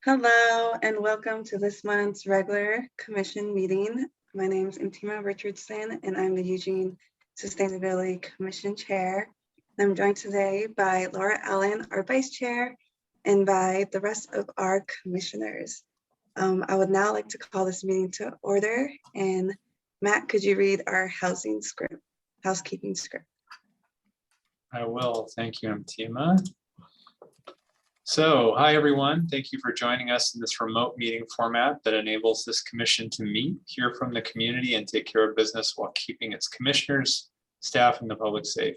Hello and welcome to this month's regular commission meeting. My name is Intima Richardson and I'm the Eugene Sustainability Commission Chair. I'm joined today by Laura Allen, our Vice Chair, and by the rest of our commissioners. I would now like to call this meeting to order. And Matt, could you read our housekeeping script? I will. Thank you, Intima. So, hi everyone. Thank you for joining us in this remote meeting format that enables this commission to meet, hear from the community, and take care of business while keeping its commissioners, staff, and the public safe.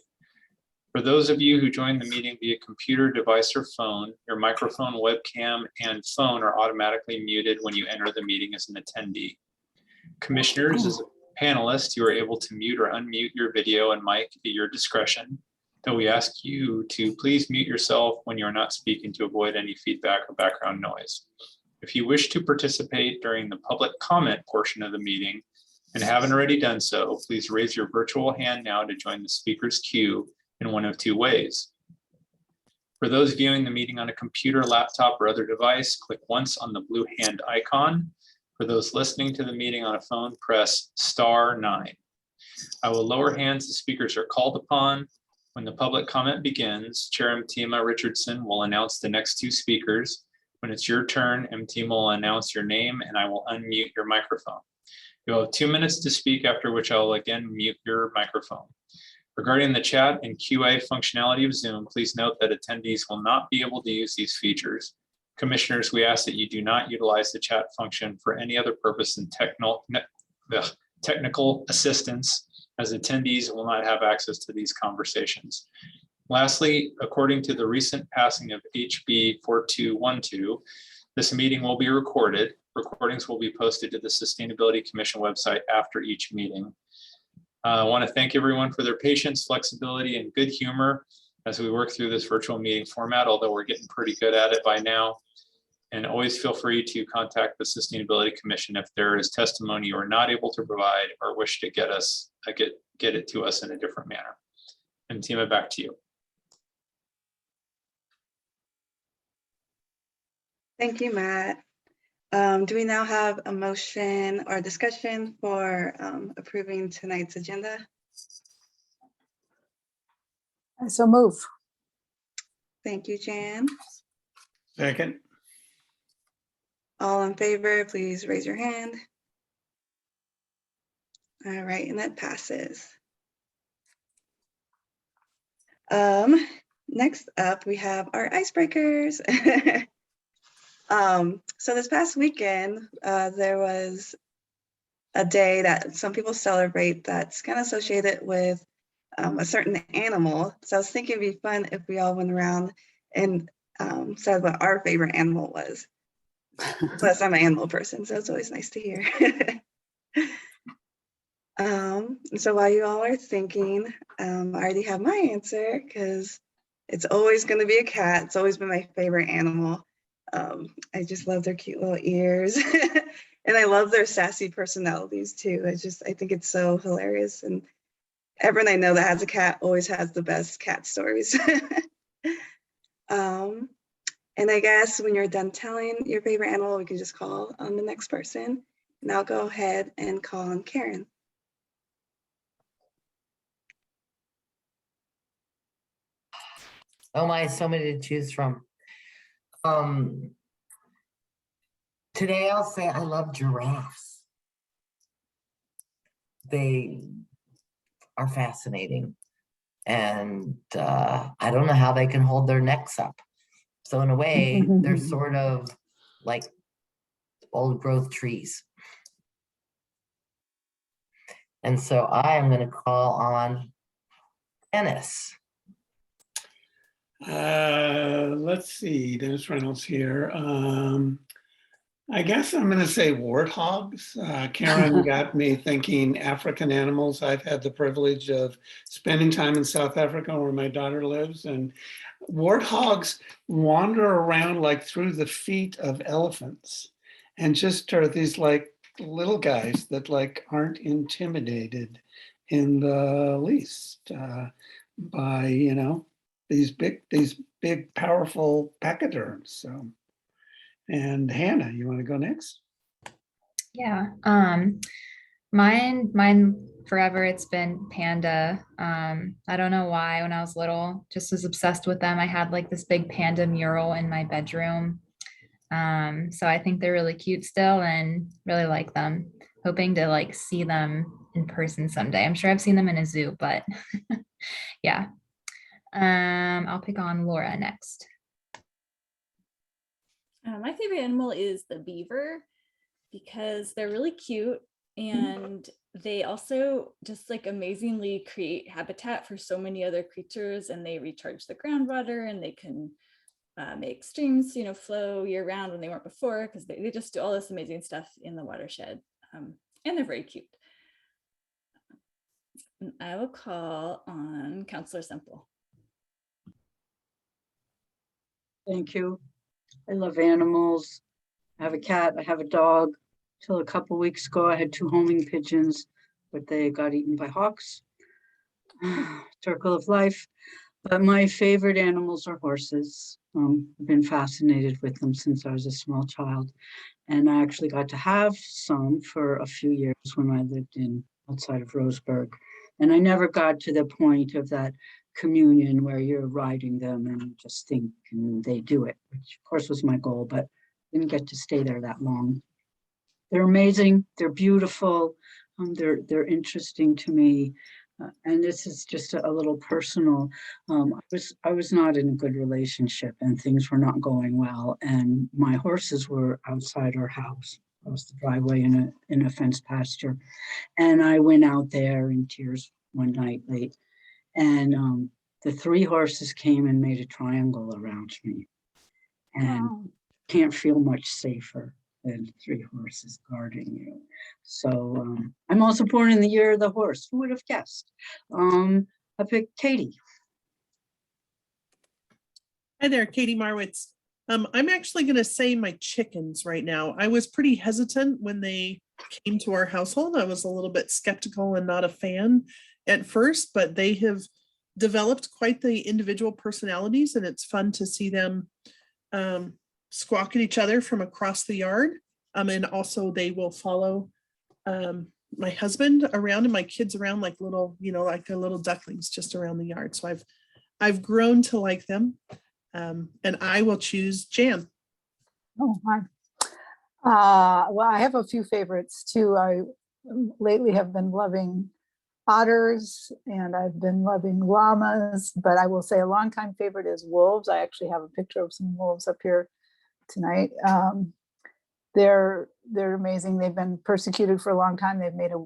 For those of you who joined the meeting via computer, device, or phone, your microphone, webcam, and phone are automatically muted when you enter the meeting as an attendee. Commissioners, as a panelist, you are able to mute or unmute your video and mic at your discretion, though we ask you to please mute yourself when you are not speaking to avoid any feedback or background noise. If you wish to participate during the public comment portion of the meeting and haven't already done so, please raise your virtual hand now to join the speaker's queue in one of two ways. For those viewing the meeting on a computer, laptop, or other device, click once on the blue hand icon. For those listening to the meeting on a phone, press *9. I will lower hands as speakers are called upon. When the public comment begins, Chair Intima Richardson will announce the next two speakers. When it's your turn, Intima will announce your name and I will unmute your microphone. You'll have 2 minutes to speak, after which I will again mute your microphone. Regarding the chat and QA functionality of Zoom, please note that attendees will not be able to use these features. Commissioners, we ask that you do not utilize the chat function for any other purpose than technical assistance, as attendees will not have access to these conversations. Lastly, according to the recent passing of HB 4212, this meeting will be recorded. Recordings will be posted to the Sustainability Commission website after each meeting. I want to thank everyone for their patience, flexibility, and good humor as we work through this virtual meeting format, although we're getting pretty good at it by now. And always feel free to contact the Sustainability Commission if there is testimony you are not able to provide or wish to get it to us in a different manner. And Intima, back to you. Thank you, Matt. Do we now have a motion or discussion for approving tonight's agenda? So move. Thank you, Jan. Second. All in favor, please raise your hand. All right, and that passes. Next up, we have our icebreakers. So this past weekend, there was a day that some people celebrate that's kind of associated with a certain animal. So I was thinking it'd be fun if we all went around and said what our favorite animal was. Plus, I'm an animal person, so it's always nice to hear. So while you all are thinking, I already have my answer because it's always going to be a cat. It's always been my favorite animal. I just love their cute little ears and I love their sassy personalities too. I think it's so hilarious, and everyone I know that has a cat always has the best cat stories. And I guess when you're done telling your favorite animal, we can just call on the next person. And I'll go ahead and call on Karen. Oh my, so many to choose from. Today I'll say I love giraffes. They are fascinating. And I don't know how they can hold their necks up. So in a way, they're sort of like old growth trees. And so I am going to call on Dennis. Let's see, Dennis Reynolds here. I guess I'm going to say warthogs. Karen got me thinking African animals. I've had the privilege of spending time in South Africa where my daughter lives, and warthogs wander around like through the feet of elephants and just are these like little guys that like aren't intimidated in the least by, you know, these big powerful pachyderms. So And Hannah, you want to go next? Yeah. Mine forever, it's been panda. I don't know why when I was little, just was obsessed with them. I had like this big panda mural in my bedroom. So I think they're really cute still and really like them. Hoping to like see them in person someday. I'm sure I've seen them in a zoo, but yeah. I'll pick on Laura next. My favorite animal is the beaver because they're really cute and they also just like amazingly create habitat for so many other creatures, and they recharge the groundwater, and they can make streams, flow year round when they weren't before, because they just do all this amazing stuff in the watershed. And they're very cute. I will call on Counselor Semple. Thank you. I love animals. I have a cat, I have a dog. Till a couple weeks ago, I had 2 homing pigeons, but they got eaten by hawks. Circle of life. But my favorite animals are horses. I've been fascinated with them since I was a small child. And I actually got to have some for a few years when I lived outside of Roseburg. And I never got to the point of that communion where you're riding them and you just think and they do it, which of course was my goal, but didn't get to stay there that long. They're amazing. They're beautiful. They're interesting to me. And this is just a little personal. I was not in a good relationship and things were not going well. And my horses were outside our house. It was the driveway in a fenced pasture. And I went out there in tears one night late. And the 3 horses came and made a triangle around me. And can't feel much safer than 3 horses guarding you. So I'm also born in the year of the horse. Who would have guessed? I picked Katie. Hi there, Katie Marwitz. I'm actually going to say my chickens right now. I was pretty hesitant when they came to our household. I was a little bit skeptical and not a fan at first, but they have developed quite the individual personalities, and it's fun to see them squawk at each other from across the yard. And also they will follow my husband around and my kids around like little, like they're little ducklings just around the yard. So I've grown to like them. And I will choose Jan. Oh, my. Well, I have a few favorites too. I lately have been loving otters and I've been loving llamas, but I will say a longtime favorite is wolves. I actually have a picture of some wolves up here tonight. They're amazing. They've been persecuted for a long time. They've made a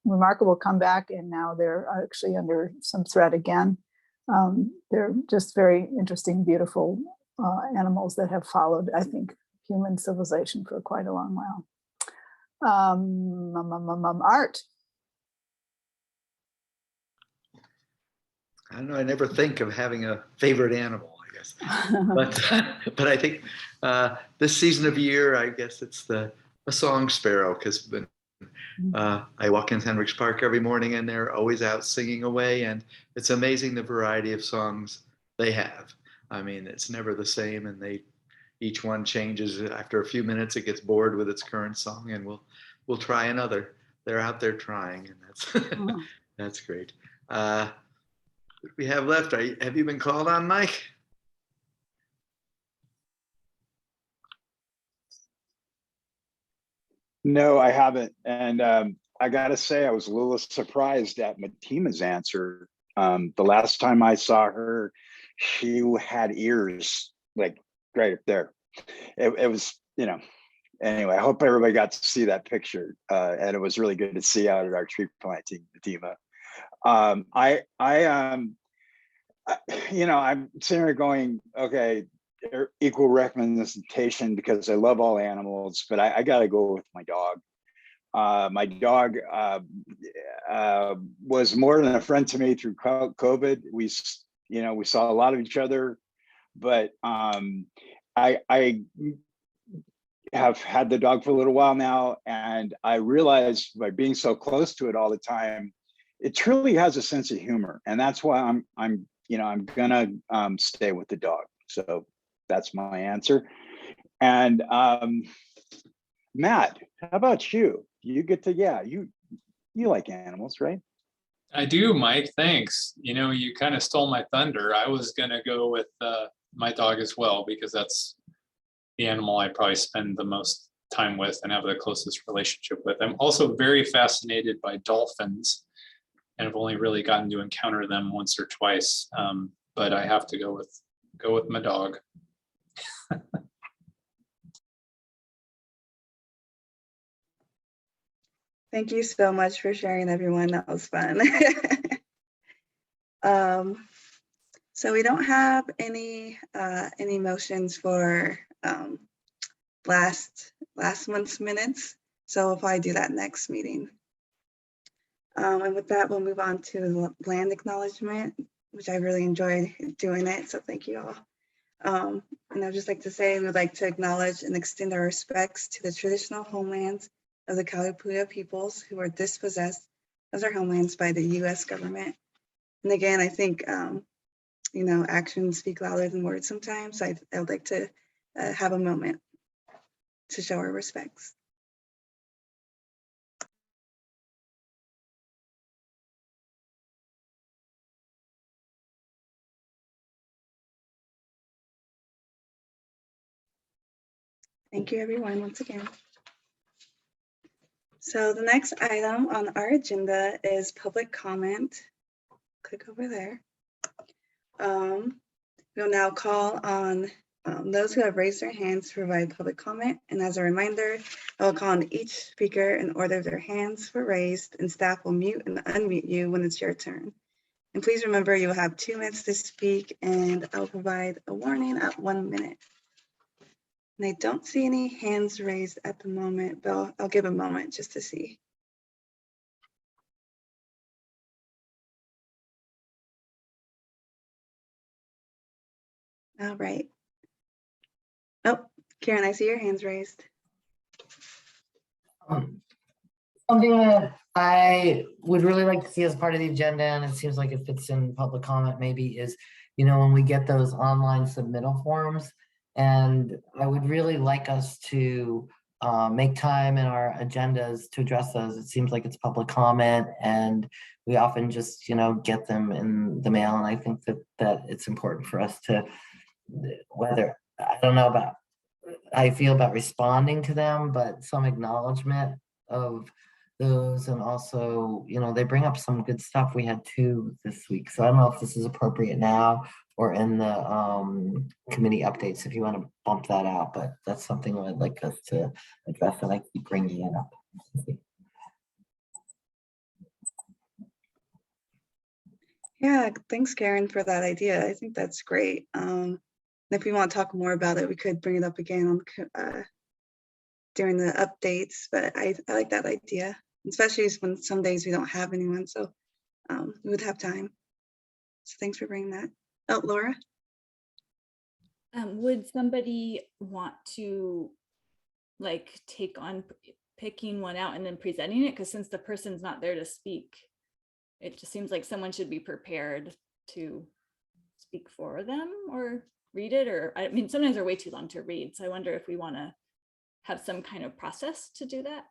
remarkable comeback, and now they're actually under some threat again. They're just very interesting, beautiful animals that have followed, I think, human civilization for quite a long while. Art. I don't know. I never think of having a favorite animal, I guess. But I think this season of year, I guess it's a song sparrow, because when I walk in Hendricks Park every morning and they're always out singing away, and it's amazing the variety of songs they have. I mean, it's never the same, and each one changes. After a few minutes, it gets bored with its current song, and we'll try another. They're out there trying, and that's that's great. What we have left? Have you been called on, Mike? No, I haven't. And I got to say, I was a little surprised at Matima's answer. The last time I saw her, she had ears like right up there. It was, anyway, I hope everybody got to see that picture. And it was really good to see out at our tree planting, Matima. I'm sitting here going, okay, equal representation, because I love all animals, but I got to go with my dog. My dog was more than a friend to me through COVID. We saw a lot of each other, but I have had the dog for a little while now, and I realized by being so close to it all the time, it truly has a sense of humor, and that's why I'm gonna stay with the dog. So that's my answer. And Matt, how about you? You get to, yeah, you like animals, right? I do, Mike. Thanks. You know, you kind of stole my thunder. I was gonna go with my dog as well, because that's the animal I probably spend the most time with and have the closest relationship with. I'm also very fascinated by dolphins, and I've only really gotten to encounter them once or twice. But I have to go with my dog. Thank you so much for sharing, everyone. That was fun. So we don't have any motions for last month's minutes. So we'll probably do that next meeting. And with that, we'll move on to the land acknowledgement, which I really enjoyed doing it. So thank you all. And I'd just like to say, we would like to acknowledge and extend our respects to the traditional homelands of the Kalapuya peoples who were dispossessed of their homelands by the US government. And again, I think, you know, actions speak louder than words sometimes. I would like to have a moment to show our respects. Thank you, everyone, once again. So the next item on our agenda is public comment. Click over there. We'll now call on those who have raised their hands to provide public comment. And as a reminder, I will call on each speaker in order their hands were raised, and staff will mute and unmute you when it's your turn. And please remember, you will have 2 minutes to speak, and I'll provide a warning at 1 minute. And I don't see any hands raised at the moment, but I'll give a moment just to see. All right. Oh, Karen, I see your hands raised. Something that I would really like to see as part of the agenda, and it seems like it fits in public comment maybe, is, you know, when we get those online submittal forms, and I would really like us to make time in our agendas to address those. It seems like it's public comment, and we often just, you know, get them in the mail, and I think that it's important for us to, whether, I don't know about, I feel about responding to them, but some acknowledgement of those. And also, you know, they bring up some good stuff. We had 2 this week, so I don't know if this is appropriate now or in the committee updates, if you want to bump that out, but that's something I'd like us to address, and I keep bringing it up. Yeah, thanks, Karen, for that idea. I think that's great. If we want to talk more about it, we could bring it up again on during the updates, but I like that idea, especially when some days we don't have anyone, so we would have time. So thanks for bringing that. Oh, Laura? Would somebody want to like take on picking one out and then presenting it? Because since the person's not there to speak, it just seems like someone should be prepared to speak for them or read it. Or I mean, sometimes they're way too long to read. So I wonder if we want to have some kind of process to do that.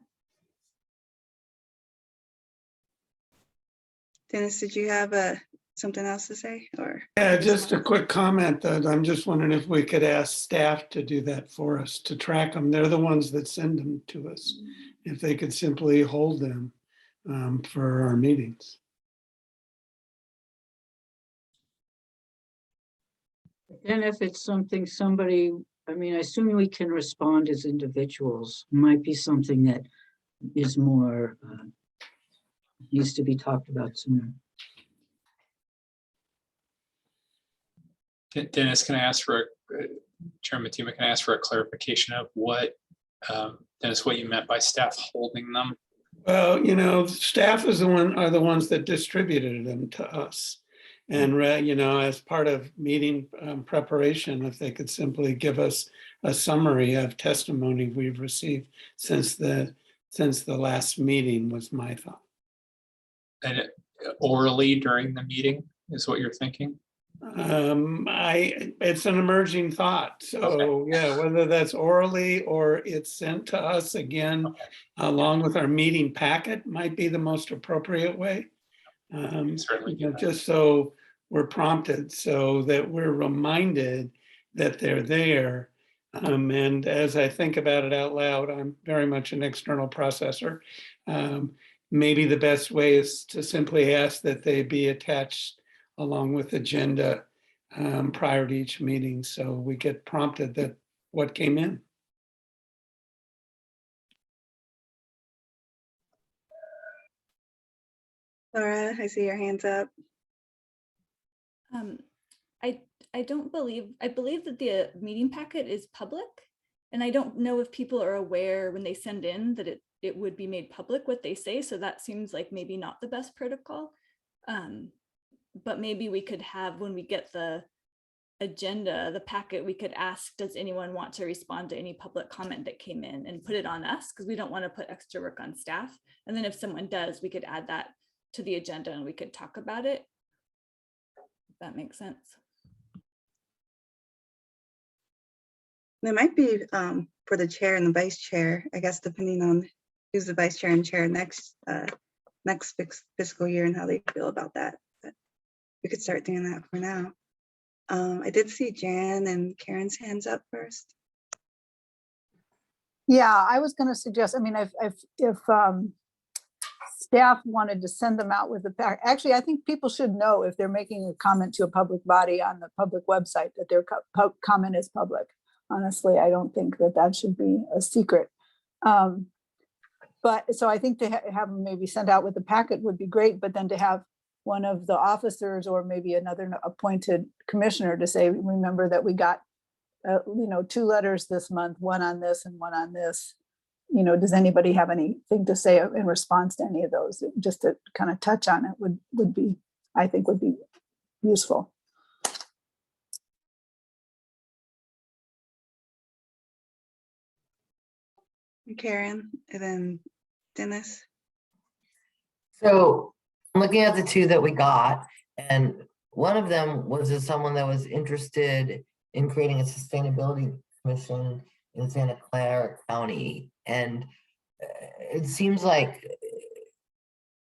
Dennis, did you have something else to say? Or Yeah, just a quick comment that I'm just wondering if we could ask staff to do that for us, to track them. They're the ones that send them to us. If they could simply hold them for our meetings. And if it's something somebody, I mean, I assume we can respond as individuals. Might be something that is more, needs to be talked about sooner. Dennis, can I ask for Chairman Mattima, can I ask for a clarification of what, Dennis, what you meant by staff holding them? Well, you know, staff are the ones that distributed them to us. And, you know, as part of meeting preparation, if they could simply give us a summary of testimony we've received since the last meeting was my thought. And orally during the meeting is what you're thinking? It's an emerging thought. So yeah, whether that's orally or it's sent to us again, along with our meeting packet might be the most appropriate way. Certainly do that. Just so we're prompted, so that we're reminded that they're there. And as I think about it out loud, I'm very much an external processor. Maybe the best way is to simply ask that they be attached along with agenda prior to each meeting, so we get prompted that what came in. Laura, I see your hands up. I don't believe, I believe that the meeting packet is public. And I don't know if people are aware when they send in that it would be made public what they say. So that seems like maybe not the best protocol. But maybe we could have, when we get the agenda, the packet, we could ask, does anyone want to respond to any public comment that came in, and put it on us, because we don't want to put extra work on staff. And then if someone does, we could add that to the agenda and we could talk about it. If that makes sense. There might be for the chair and the vice chair, I guess, depending on who's the vice chair and chair next fiscal year and how they feel about that. But we could start doing that for now. I did see Jan and Karen's hands up first. Yeah, I was going to suggest, I mean, if staff wanted to send them out with the pack, actually, I think people should know if they're making a comment to a public body on the public website that their comment is public. Honestly, I don't think that should be a secret. But so I think to have them maybe sent out with the packet would be great, but then to have one of the officers or maybe another appointed commissioner to say, remember that we got 2 letters this month, one on this and one on this. Does anybody have anything to say in response to any of those? Just to kind of touch on it would be, I think, would be useful. Karen, and then Dennis. So I'm looking at the 2 that we got, and one of them was someone that was interested in creating a sustainability commission in Santa Clara County. And it seems like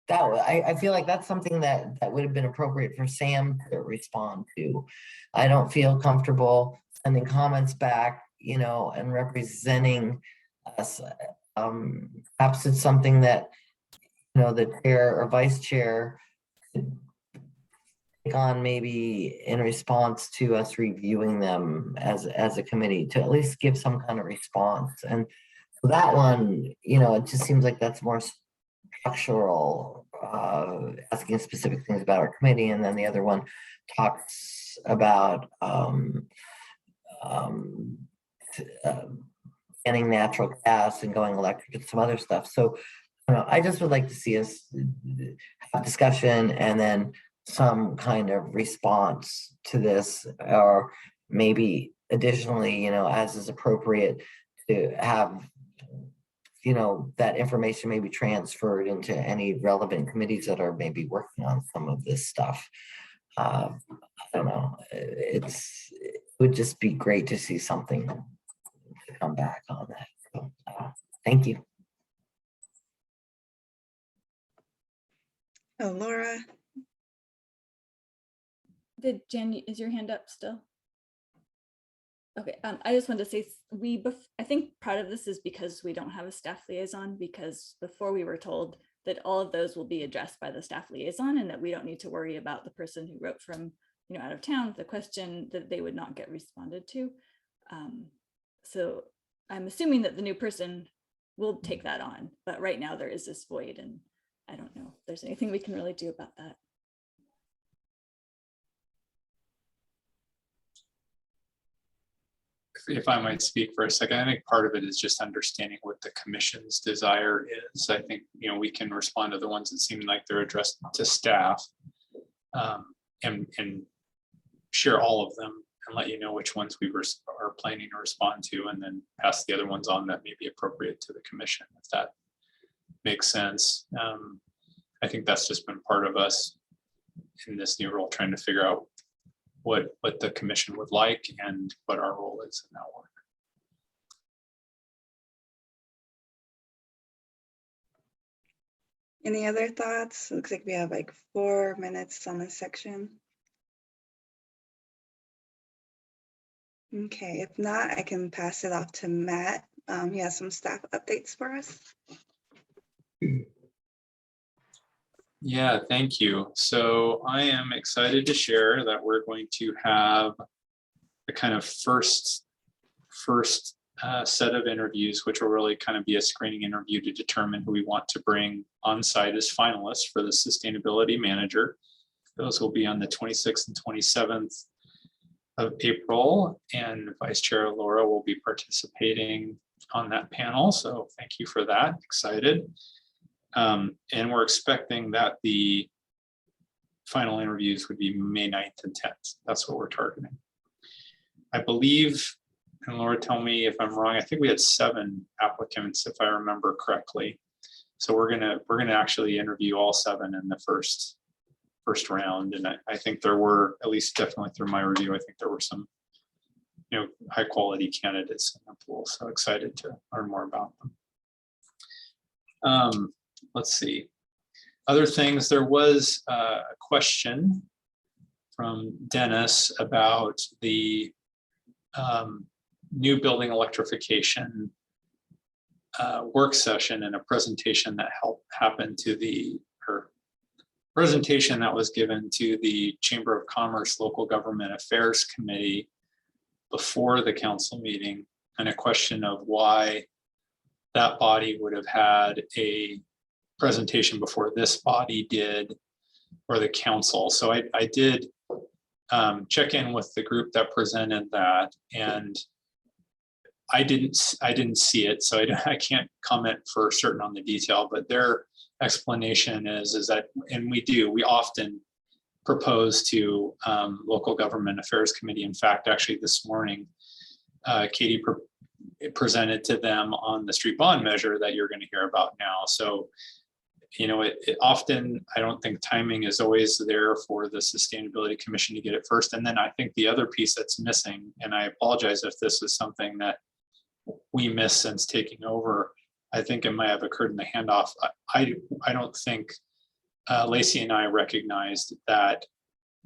that, I feel like that's something that would have been appropriate for Sam to respond to. I don't feel comfortable sending comments back, and representing us. Perhaps it's something that, the chair or vice chair could take on, maybe in response to us reviewing them as a committee, to at least give some kind of response. And so that one, it just seems like that's more structural, asking specific things about our committee. And then the other one talks about banning natural gas and going electric and some other stuff. So I just would like to see us have discussion and then some kind of response to this, or maybe additionally, as is appropriate, to have that information may be transferred into any relevant committees that are maybe working on some of this stuff. I don't know. It would just be great to see something to come back on that. So, thank you. Oh, Laura. Jan, is your hand up still? Okay, I just wanted to say, I think part of this is because we don't have a staff liaison, because before we were told that all of those will be addressed by the staff liaison and that we don't need to worry about the person who wrote from out of town with the question, that they would not get responded to. So I'm assuming that the new person will take that on, but right now there is this void, and I don't know if there's anything we can really do about that. If I might speak for a second, I think part of it is just understanding what the commission's desire is. I think, we can respond to the ones that seem like they're addressed to staff, and share all of them and let you know which ones we are planning to respond to, and then pass the other ones on that may be appropriate to the commission, if that makes sense. I think that's just been part of us in this new role, trying to figure out what the commission would like and what our role is in that work. Any other thoughts? Looks like we have like 4 minutes on this section. Okay, if not, I can pass it off to Matt. He has some staff updates for us. Yeah, thank you. So I am excited to share that we're going to have the kind of first set of interviews, which will really kind of be a screening interview to determine who we want to bring on site as finalists for the sustainability manager. Those will be on the 26th and 27th of April, and Vice Chair Laura will be participating on that panel. So thank you for that. Excited. And we're expecting that the final interviews would be May 9th and 10th. That's what we're targeting. I believe, and Laura, tell me if I'm wrong, I think we had 7 applicants, if I remember correctly. So we're gonna actually interview all 7 in the first round. And I think there were, at least definitely through my review, I think there were some, you know, high quality candidates in the pool. So excited to learn more about them. Let's see. Other things, there was a question from Dennis about the new building electrification work session and a presentation that happened to the presentation that was given to the Chamber of Commerce Local Government Affairs Committee before the council meeting, and a question of why that body would have had a presentation before this body did, or the council. So I did check in with the group that presented that, and I didn't see it, so I can't comment for certain on the detail, but their explanation is that, and we often propose to Local Government Affairs Committee. In fact, actually this morning, Katie presented to them on the street bond measure that you're going to hear about now. So, you know, it often, I don't think timing is always there for the Sustainability Commission to get it first. And then I think the other piece that's missing, and I apologize if this is something that we missed since taking over, I think it might have occurred in the handoff. I don't think Lacey and I recognized that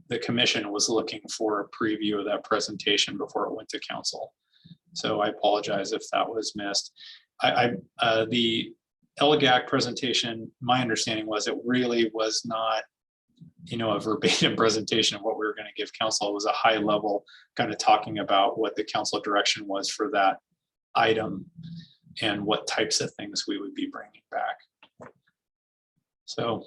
the commission was looking for a preview of that presentation before it went to council. So I apologize if that was missed. The LGAC presentation, my understanding was it really was not, you know, a verbatim presentation of what we were going to give council. It was a high level kind of talking about what the council direction was for that item and what types of things we would be bringing back. So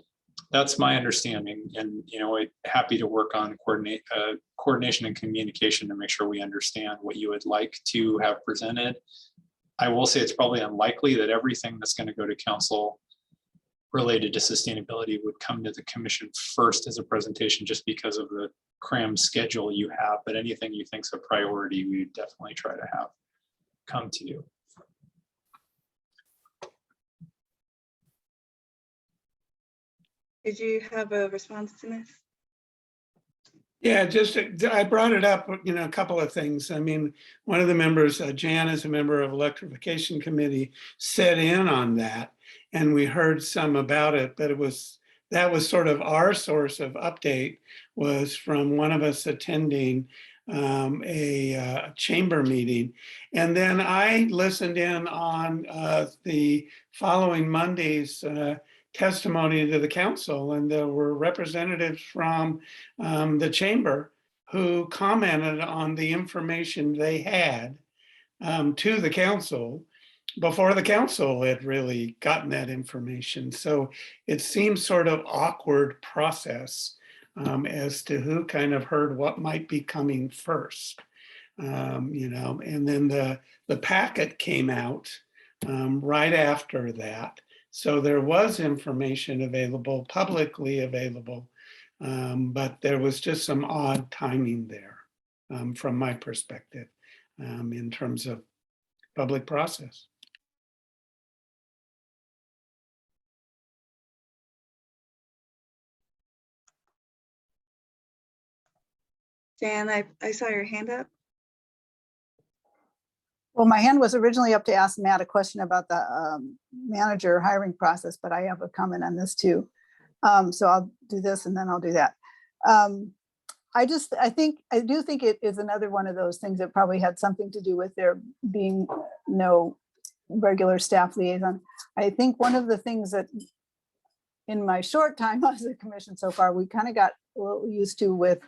that's my understanding, and you know, happy to work on coordination and communication to make sure we understand what you would like to have presented. I will say it's probably unlikely that everything that's going to go to council related to sustainability would come to the commission first as a presentation, just because of the cram schedule you have. But anything you think is a priority, we definitely try to have come to you. Did you have a response to this? Yeah, just, I brought it up, you know, a couple of things. I mean, one of the members, Jan, is a member of Electrification Committee, sat in on that, and we heard some about it, but that was sort of our source of update, was from one of us attending a chamber meeting. And then I listened in on the following Monday's testimony to the council, and there were representatives from the chamber who commented on the information they had to the council before the council had really gotten that information. So it seems sort of awkward process as to who kind of heard what might be coming first, you know, and then the packet came out right after that. So there was information available, publicly available, but there was just some odd timing there from my perspective in terms of public process. Jan, I saw your hand up. Well, my hand was originally up to ask Matt a question about the manager hiring process, but I have a comment on this too. So I'll do this and then I'll do that. I do think it is another one of those things that probably had something to do with there being no regular staff liaison. I think one of the things that in my short time as a commission so far, we kind of got a little used to with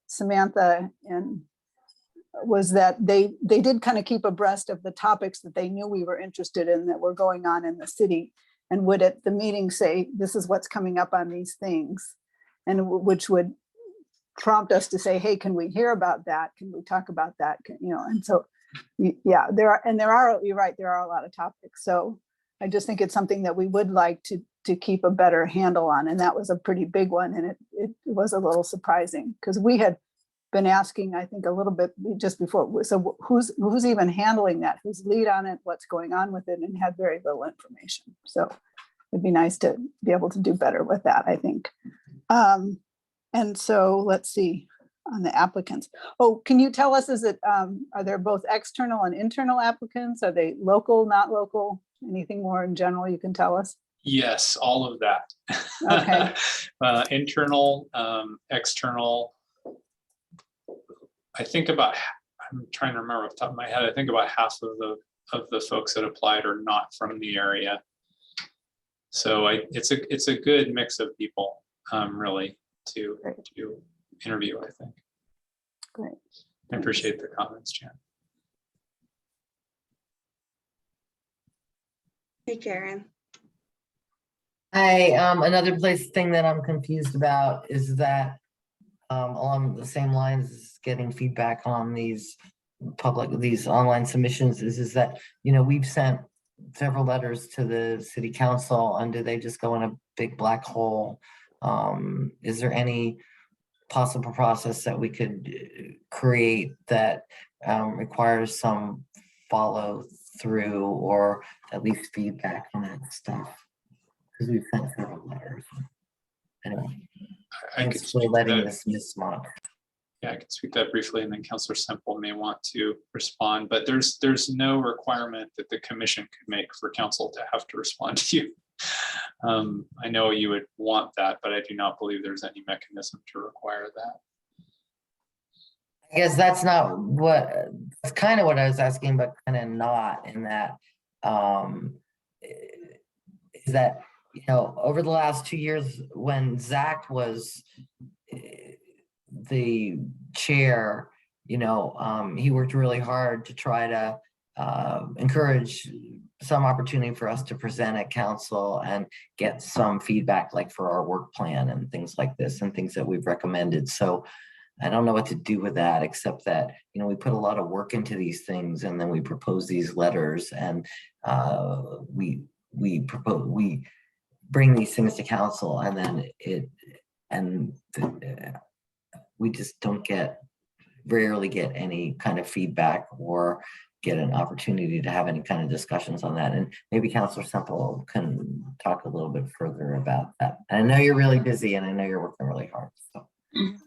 Samantha, and was that they did kind of keep abreast of the topics that they knew we were interested in that were going on in the city, and would at the meeting say, this is what's coming up on these things, and which would prompt us to say, hey, can we hear about that? Can we talk about that? And so, yeah, there are, you're right, there are a lot of topics. So I just think it's something that we would like to keep a better handle on. And that was a pretty big one. And it was a little surprising because we had been asking, I think, a little bit just before. So who's even handling that? Who's lead on it? What's going on with it? And had very little information. So it'd be nice to be able to do better with that, I think. And so let's see on the applicants. Oh, can you tell us, are there both external and internal applicants? Are they local, not local? Anything more in general you can tell us? Yes, all of that. Okay. Internal, external. I'm trying to remember off the top of my head. I think about half of the folks that applied are not from the area. So it's a good mix of people, really, to interview, I think. Great. I appreciate the comments, Jan. Hey, Karen. Another thing that I'm confused about is that along the same lines as getting feedback on these online submissions is that, we've sent several letters to the city council, and do they just go in a big black hole? Is there any possible process that we could create that requires some follow through or at least feedback on that stuff? Because we've sent several letters. Anyway, thanks for letting this miss month. Yeah, I can speak to that briefly, and then Councillor Semple may want to respond, but there's no requirement that the commission could make for council to have to respond to you. I know you would want that, but I do not believe there's any mechanism to require that. I guess that's kind of what I was asking, but kind of not in that, is that, over the last 2 years when Zach was the chair, he worked really hard to try to encourage some opportunity for us to present at council and get some feedback, like for our work plan and things like this and things that we've recommended. So I don't know what to do with that, except that, we put a lot of work into these things, and then we propose these letters, and we bring these things to council, and then we just rarely get any kind of feedback or get an opportunity to have any kind of discussions on that. And maybe Councillor Semple can talk a little bit further about that. And I know you're really busy, and I know you're working really hard. So.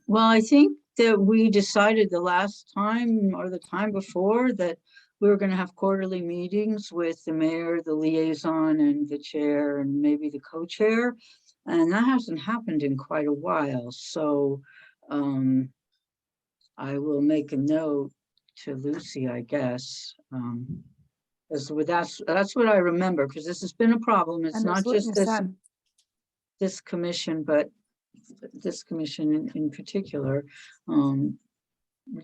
Well, I think that we decided the last time or the time before that we were going to have quarterly meetings with the mayor, the liaison, and the chair, and maybe the co-chair. And that hasn't happened in quite a while. So I will make a note to Lucy, I guess. That's what I remember, because this has been a problem. It's not just this commission, but this commission in particular.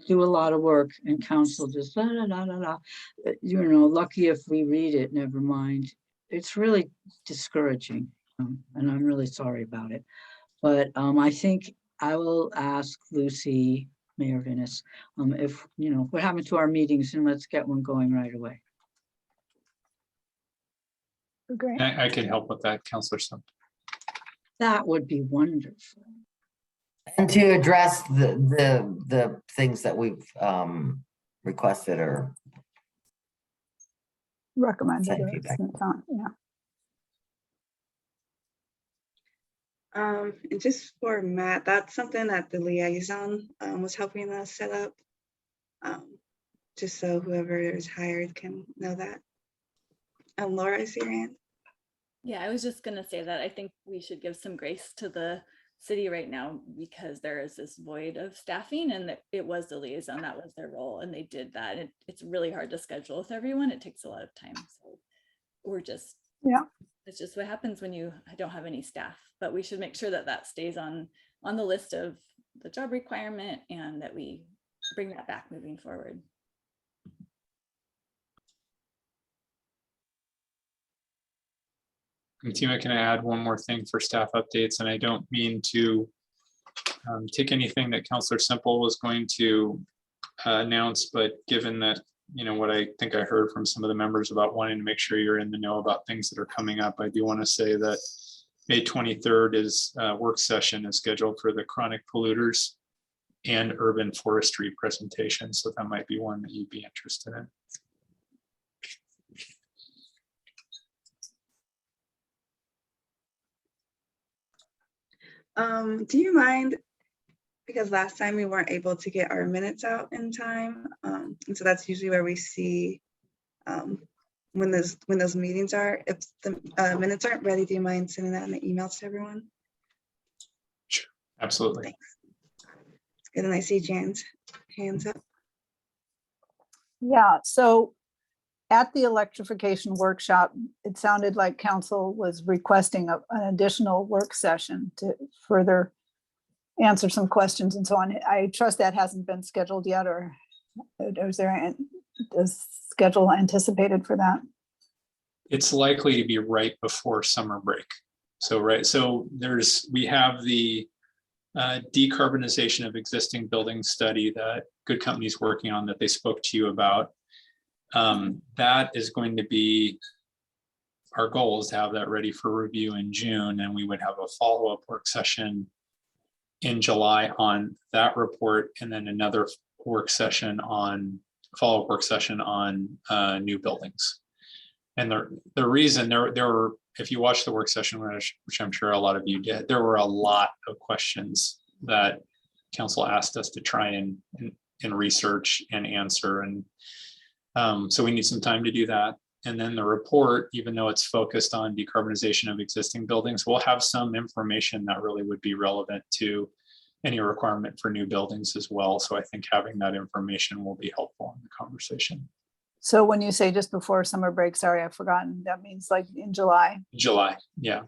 Do a lot of work, and council just lucky if we read it, never mind. It's really discouraging, and I'm really sorry about it. But I think I will ask Lucy, Mayor Vinnis, if what happened to our meetings, and let's get one going right away. Great. I can help with that, Councillor Semple. That would be wonderful. And to address the things that we've requested or recommended. feedback. Yeah. And just for Matt, that's something that the liaison was helping us set up, just so whoever is hired can know that. Laura, I see your hand. Yeah, I was just gonna say that I think we should give some grace to the city right now because there is this void of staffing, and that it was the liaison, that was their role, and they did that. And it's really hard to schedule with everyone. It takes a lot of time. So we're just, Yeah. it's just what happens when you don't have any staff. But we should make sure that that stays on the list of the job requirement and that we bring that back moving forward. Tima, can I add one more thing for staff updates? And I don't mean to take anything that Councillor Semple was going to announce, but given that, you know, what I think I heard from some of the members about wanting to make sure you're in the know about things that are coming up, I do want to say that May 23rd is work session is scheduled for the chronic polluters and urban forestry presentation. So that might be one that you'd be interested in. Do you mind, because last time we weren't able to get our minutes out in time, and so that's usually where we see when those meetings are. If the minutes aren't ready, do you mind sending that in the email to everyone? Sure, absolutely. Thanks. Good, and I see Jan's hands up. Yeah, so at the electrification workshop, it sounded like council was requesting an additional work session to further answer some questions and so on. I trust that hasn't been scheduled yet, or is there a schedule anticipated for that? It's likely to be right before summer break. So we have the decarbonization of existing building study that Good Company's working on that they spoke to you about. That is going to be, our goal is to have that ready for review in June, and we would have a follow-up work session in July on that report, and then another follow-up work session on new buildings. And the reason there were, if you watched the work session, which I'm sure a lot of you did, there were a lot of questions that council asked us to try and research and answer. And so we need some time to do that. And then the report, even though it's focused on decarbonization of existing buildings, will have some information that really would be relevant to any requirement for new buildings as well. So I think having that information will be helpful in the conversation. So when you say just before summer break, sorry, I've forgotten, that means like in July? July, yeah.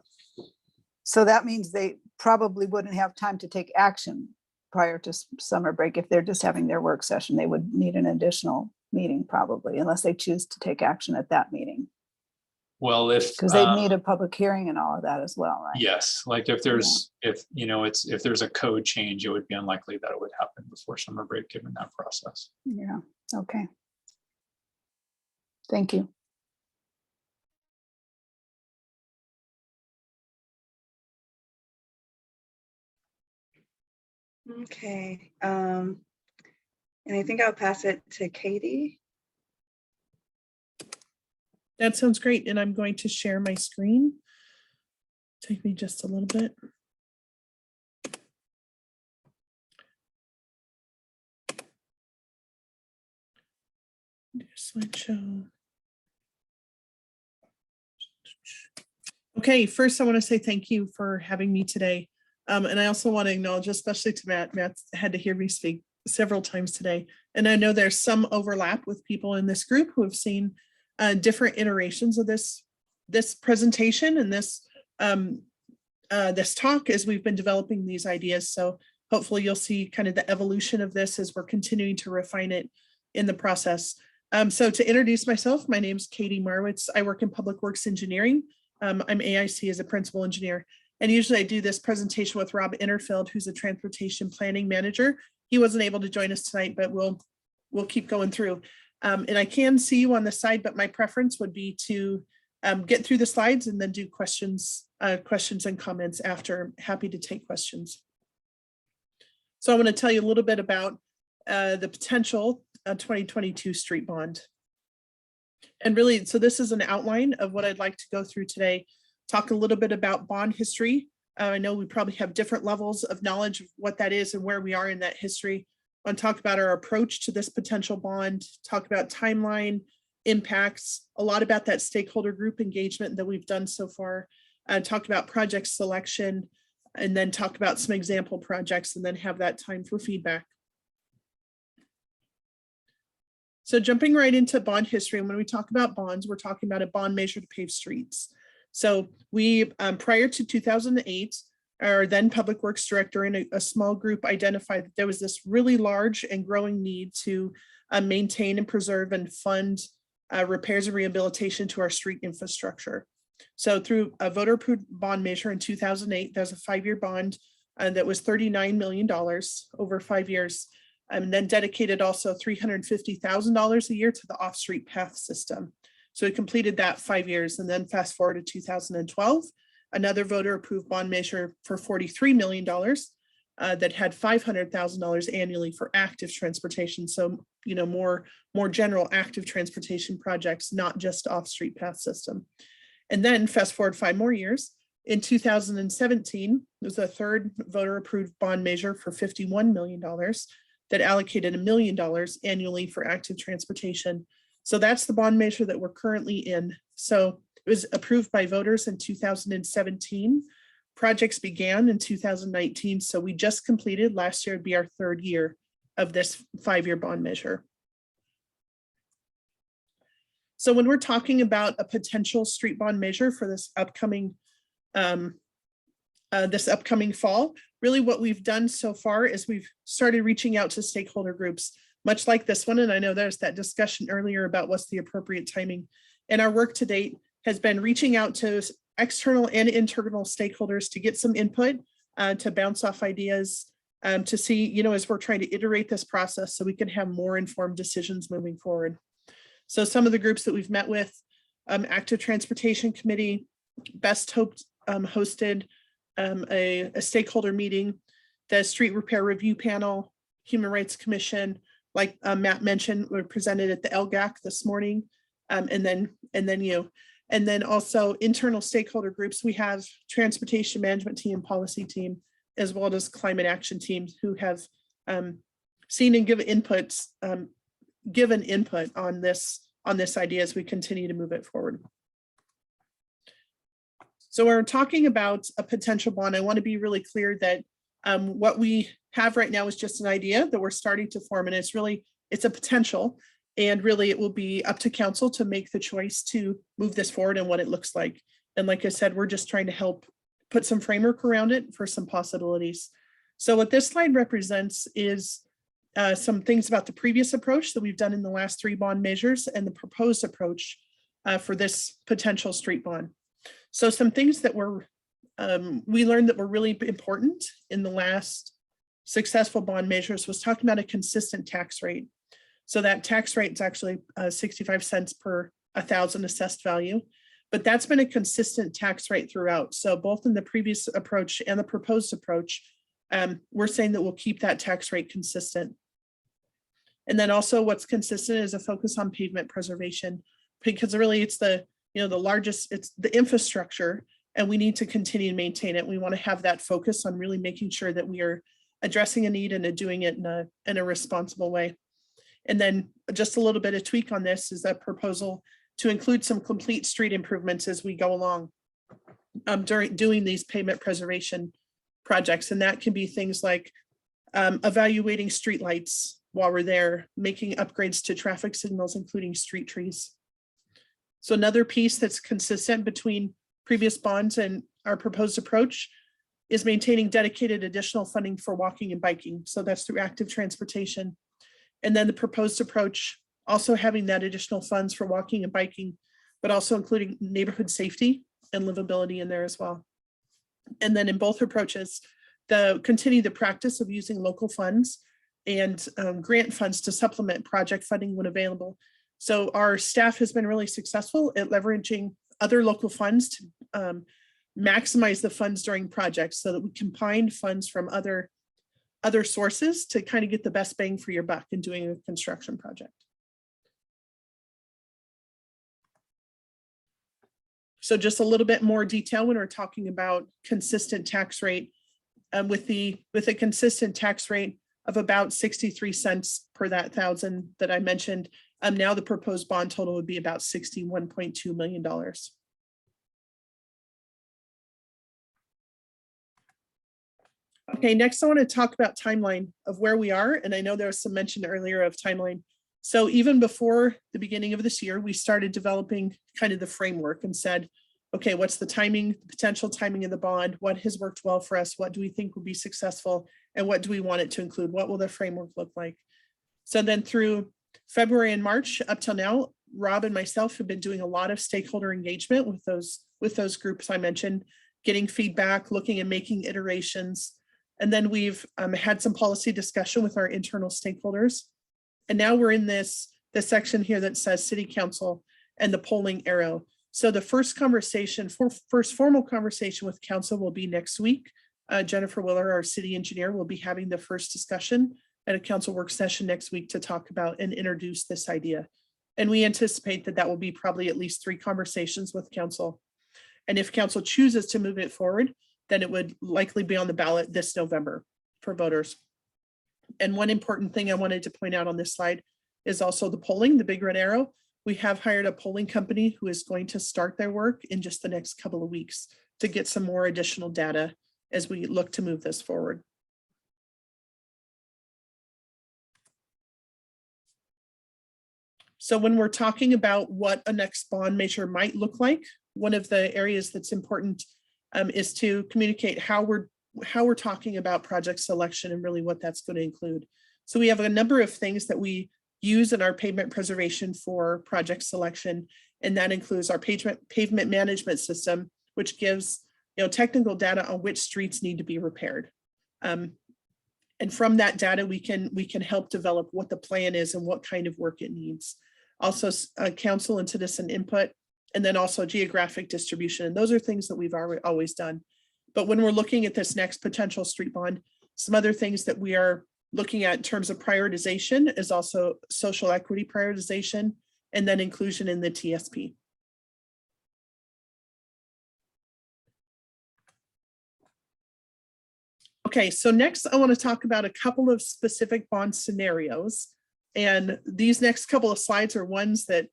So that means they probably wouldn't have time to take action prior to summer break. If they're just having their work session, they would need an additional meeting probably, unless they choose to take action at that meeting. Well, because they need a public hearing and all of that as well, right? Yes, like if there's, if there's a code change, it would be unlikely that it would happen before summer break, given that process. Yeah, okay. Thank you. Okay, and I think I'll pass it to Katie. That sounds great. And I'm going to share my screen. Take me just a little bit. Slideshow. Okay, first I want to say thank you for having me today. And I also want to acknowledge, especially to Matt. Matt's had to hear me speak several times today. And I know there's some overlap with people in this group who have seen different iterations of this presentation and this talk as we've been developing these ideas. So hopefully you'll see kind of the evolution of this as we're continuing to refine it in the process. So to introduce myself, my name is Katie Marwitz. I work in public works engineering. I'm AIC as a principal engineer. And usually I do this presentation with Rob Innerfield, who's a transportation planning manager. He wasn't able to join us tonight, but we'll keep going through. And I can see you on the side, but my preference would be to get through the slides and then do questions and comments after. Happy to take questions. So I want to tell you a little bit about the potential 2022 street bond. And really, so this is an outline of what I'd like to go through today. Talk a little bit about bond history, I know we probably have different levels of knowledge of what that is and where we are in that history. I want to talk about our approach to this potential bond, talk about timeline, impacts, a lot about that stakeholder group engagement that we've done so far, talk about project selection, and then talk about some example projects, and then have that time for feedback. So jumping right into bond history, and when we talk about bonds, we're talking about a bond measure to pave streets. So we, prior to 2008, our then Public Works Director and a small group identified that there was this really large and growing need to maintain and preserve and fund repairs and rehabilitation to our street infrastructure. So through a voter approved bond measure in 2008, there's a 5-year bond that was $39 million over 5 years, and then dedicated also $350,000 a year to the off-street path system. So we completed that 5 years, and then fast forward to 2012, another voter approved bond measure for $43 million that had $500,000 annually for active transportation. So, you know, more general active transportation projects, not just off-street path system. And then fast forward 5 more years, in 2017, there was a third voter approved bond measure for $51 million that allocated $1 million annually for active transportation. So that's the bond measure that we're currently in. So it was approved by voters in 2017. Projects began in 2019. So we just completed, last year would be our 3rd year of this 5-year bond measure. So when we're talking about a potential street bond measure for this upcoming fall, really what we've done so far is we've started reaching out to stakeholder groups, much like this one. And I know there's that discussion earlier about what's the appropriate timing. And our work to date has been reaching out to external and internal stakeholders to get some input, to bounce off ideas, to see, you know, as we're trying to iterate this process so we can have more informed decisions moving forward. So some of the groups that we've met with, Active Transportation Committee, Best Hope hosted a stakeholder meeting, the Street Repair Review Panel, Human Rights Commission, like Matt mentioned, were presented at the LGAC this morning, and then also internal stakeholder groups. We have Transportation Management Team, Policy Team, as well as Climate Action Teams who have seen and given input on this idea as we continue to move it forward. So when we're talking about a potential bond, I want to be really clear that what we have right now is just an idea that we're starting to form, and it's a potential, and really it will be up to council to make the choice to move this forward and what it looks like. And like I said, we're just trying to help put some framework around it for some possibilities. So what this slide represents is some things about the previous approach that we've done in the last 3 bond measures and the proposed approach for this potential street bond. So some things that we learned that were really important in the last successful bond measures was talking about a consistent tax rate. So that tax rate is actually 65 cents per 1,000 assessed value, but that's been a consistent tax rate throughout. So both in the previous approach and the proposed approach, we're saying that we'll keep that tax rate consistent. And then also what's consistent is a focus on pavement preservation, because really it's the largest, it's the infrastructure, and we need to continue to maintain it. We want to have that focus on really making sure that we are addressing a need and doing it in a responsible way. And then just a little bit of tweak on this is that proposal to include some complete street improvements as we go along during doing these pavement preservation projects. And that can be things like evaluating streetlights while we're there, making upgrades to traffic signals, including street trees. So another piece that's consistent between previous bonds and our proposed approach is maintaining dedicated additional funding for walking and biking. So that's through active transportation. And then the proposed approach, also having that additional funds for walking and biking, but also including neighborhood safety and livability in there as well. And then in both approaches, continue the practice of using local funds and grant funds to supplement project funding when available. So our staff has been really successful at leveraging other local funds to maximize the funds during projects so that we combine funds from other sources to kind of get the best bang for your buck in doing a construction project. So just a little bit more detail when we're talking about consistent tax rate, with a consistent tax rate of about 63 cents per that thousand that I mentioned. Now the proposed bond total would be about $61.2 million. Okay, next I want to talk about timeline of where we are. And I know there was some mention earlier of timeline. So even before the beginning of this year, we started developing kind of the framework and said, okay, what's the timing, the potential timing of the bond? What has worked well for us? What do we think will be successful? And what do we want it to include? What will the framework look like? So then through February and March up till now, Rob and myself have been doing a lot of stakeholder engagement with those groups I mentioned, getting feedback, looking and making iterations. And then we've had some policy discussion with our internal stakeholders. And now we're in this section here that says City Council and the polling arrow. So the first formal conversation with council will be next week. Jennifer Willer, our city engineer, will be having the first discussion at a council work session next week to talk about and introduce this idea. And we anticipate that will be probably at least 3 conversations with council. And if council chooses to move it forward, then it would likely be on the ballot this November for voters. And one important thing I wanted to point out on this slide is also the polling, the big red arrow. We have hired a polling company who is going to start their work in just the next couple of weeks to get some more additional data as we look to move this forward. So when we're talking about what a next bond measure might look like, one of the areas that's important is to communicate how we're talking about project selection and really what that's going to include. So we have a number of things that we use in our pavement preservation for project selection, and that includes our pavement management system, which gives technical data on which streets need to be repaired. And from that data, we can help develop what the plan is and what kind of work it needs. Also, council and citizen input, and then also geographic distribution. And those are things that we've always done. But when we're looking at this next potential street bond, some other things that we are looking at in terms of prioritization is also social equity prioritization, and then inclusion in the TSP. Okay, so next I want to talk about a couple of specific bond scenarios. And these next couple of slides are ones that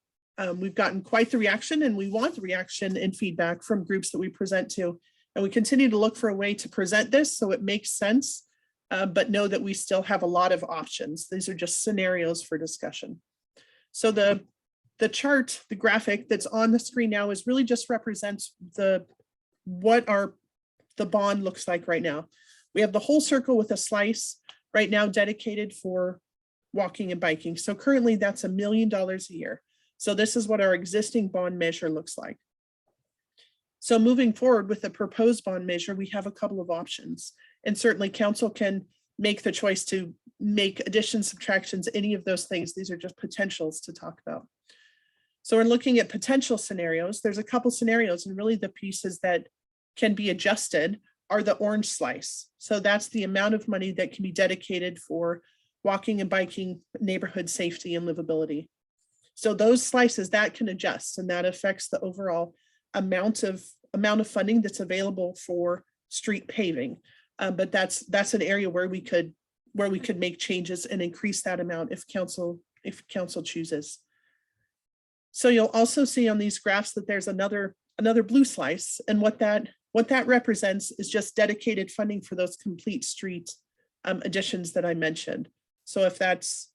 we've gotten quite the reaction, and we want the reaction and feedback from groups that we present to. And we continue to look for a way to present this so it makes sense, but know that we still have a lot of options. These are just scenarios for discussion. So the chart, the graphic that's on the screen now is really just represents what the bond looks like right now. We have the whole circle with a slice right now dedicated for walking and biking. So currently that's $1 million a year. So this is what our existing bond measure looks like. So moving forward with the proposed bond measure, we have a couple of options, and certainly council can make the choice to make additions, subtractions, any of those things. These are just potentials to talk about. So we're looking at potential scenarios. There's a couple scenarios, and really the pieces that can be adjusted are the orange slice. So that's the amount of money that can be dedicated for walking and biking, neighborhood safety and livability. So those slices that can adjust, and that affects the overall amount of funding that's available for street paving. But that's an area where we could make changes and increase that amount if council chooses. So you'll also see on these graphs that there's another blue slice, and what that represents is just dedicated funding for those complete street additions that I mentioned. So if that's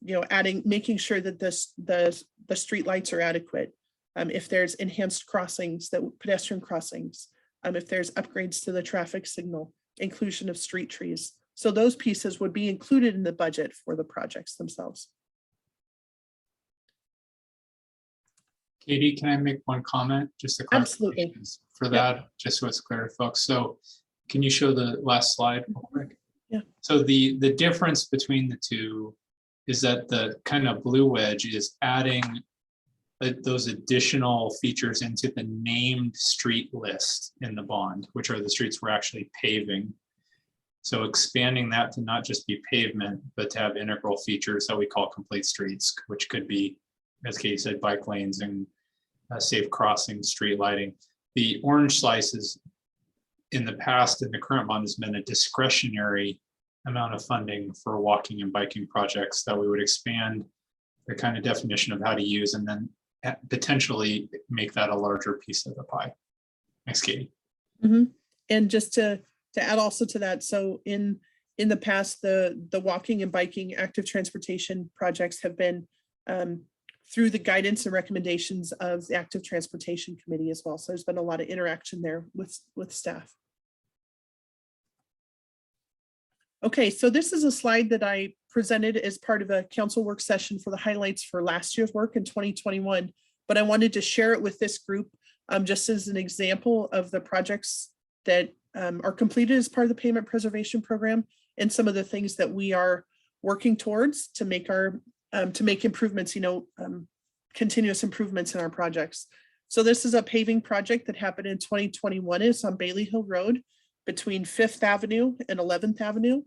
making sure that the street lights are adequate, if there's enhanced crossings, pedestrian crossings, if there's upgrades to the traffic signal, inclusion of street trees. So those pieces would be included in the budget for the projects themselves. Katie, can I make one comment? Just a Absolutely. For that, just so it's clear to folks. So can you show the last slide real quick? Yeah. So the difference between the two is that the kind of blue wedge is adding those additional features into the named street list in the bond, which are the streets we're actually paving. So expanding that to not just be pavement, but to have integral features that we call complete streets, which could be, as Katie said, bike lanes and safe crossing, street lighting. The orange slices in the past and the current one has been a discretionary amount of funding for walking and biking projects that we would expand the kind of definition of how to use and then potentially make that a larger piece of the pie. Thanks, Katie. Mm-hmm. And just to add also to that, so in the past, the walking and biking active transportation projects have been through the guidance and recommendations of the Active Transportation Committee as well. So there's been a lot of interaction there with staff. Okay, so this is a slide that I presented as part of a council work session for the highlights for last year's work in 2021, but I wanted to share it with this group just as an example of the projects that are completed as part of the pavement preservation program and some of the things that we are working towards to make improvements, continuous improvements in our projects. So this is a paving project that happened in 2021. It's on Bailey Hill Road between 5th Avenue and 11th Avenue.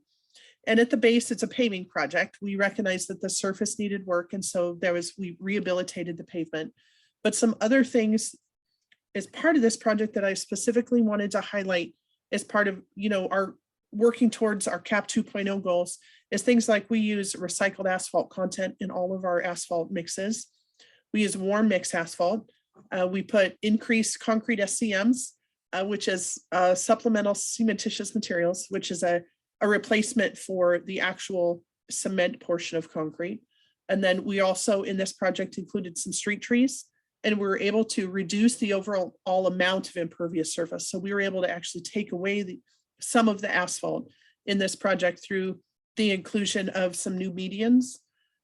And at the base, it's a paving project. We recognize that the surface needed work. And so we rehabilitated the pavement. But some other things as part of this project that I specifically wanted to highlight as part of, our working towards our CAP 2.0 goals is things like we use recycled asphalt content in all of our asphalt mixes. We use warm mix asphalt. We put increased concrete SCMs, which is supplemental cementitious materials, which is a replacement for the actual cement portion of concrete. And then we also in this project included some street trees, and we were able to reduce the overall amount of impervious surface. So we were able to actually take away some of the asphalt in this project through the inclusion of some new medians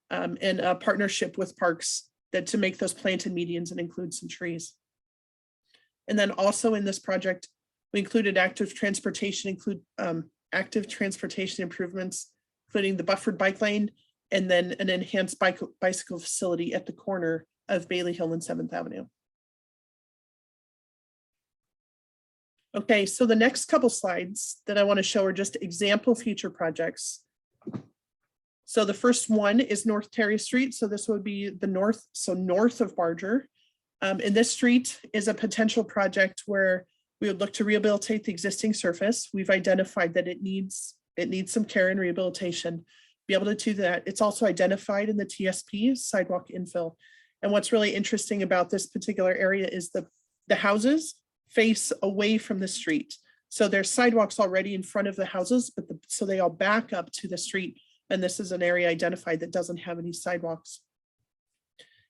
and a partnership with parks to make those planted medians and include some trees. And then also in this project, we included active transportation improvements, including the buffered bike lane, and then an enhanced bicycle facility at the corner of Bailey Hill and 7th Avenue. Okay, so the next couple slides that I want to show are just example future projects. So the first one is North Terry Street. So this would be the north of Barger. And this street is a potential project where we would look to rehabilitate the existing surface. We've identified that it needs some care and rehabilitation. Be able to do that. It's also identified in the TSP sidewalk infill. And what's really interesting about this particular area is the houses face away from the street. So there's sidewalks already in front of the houses, but so they all back up to the street. And this is an area identified that doesn't have any sidewalks.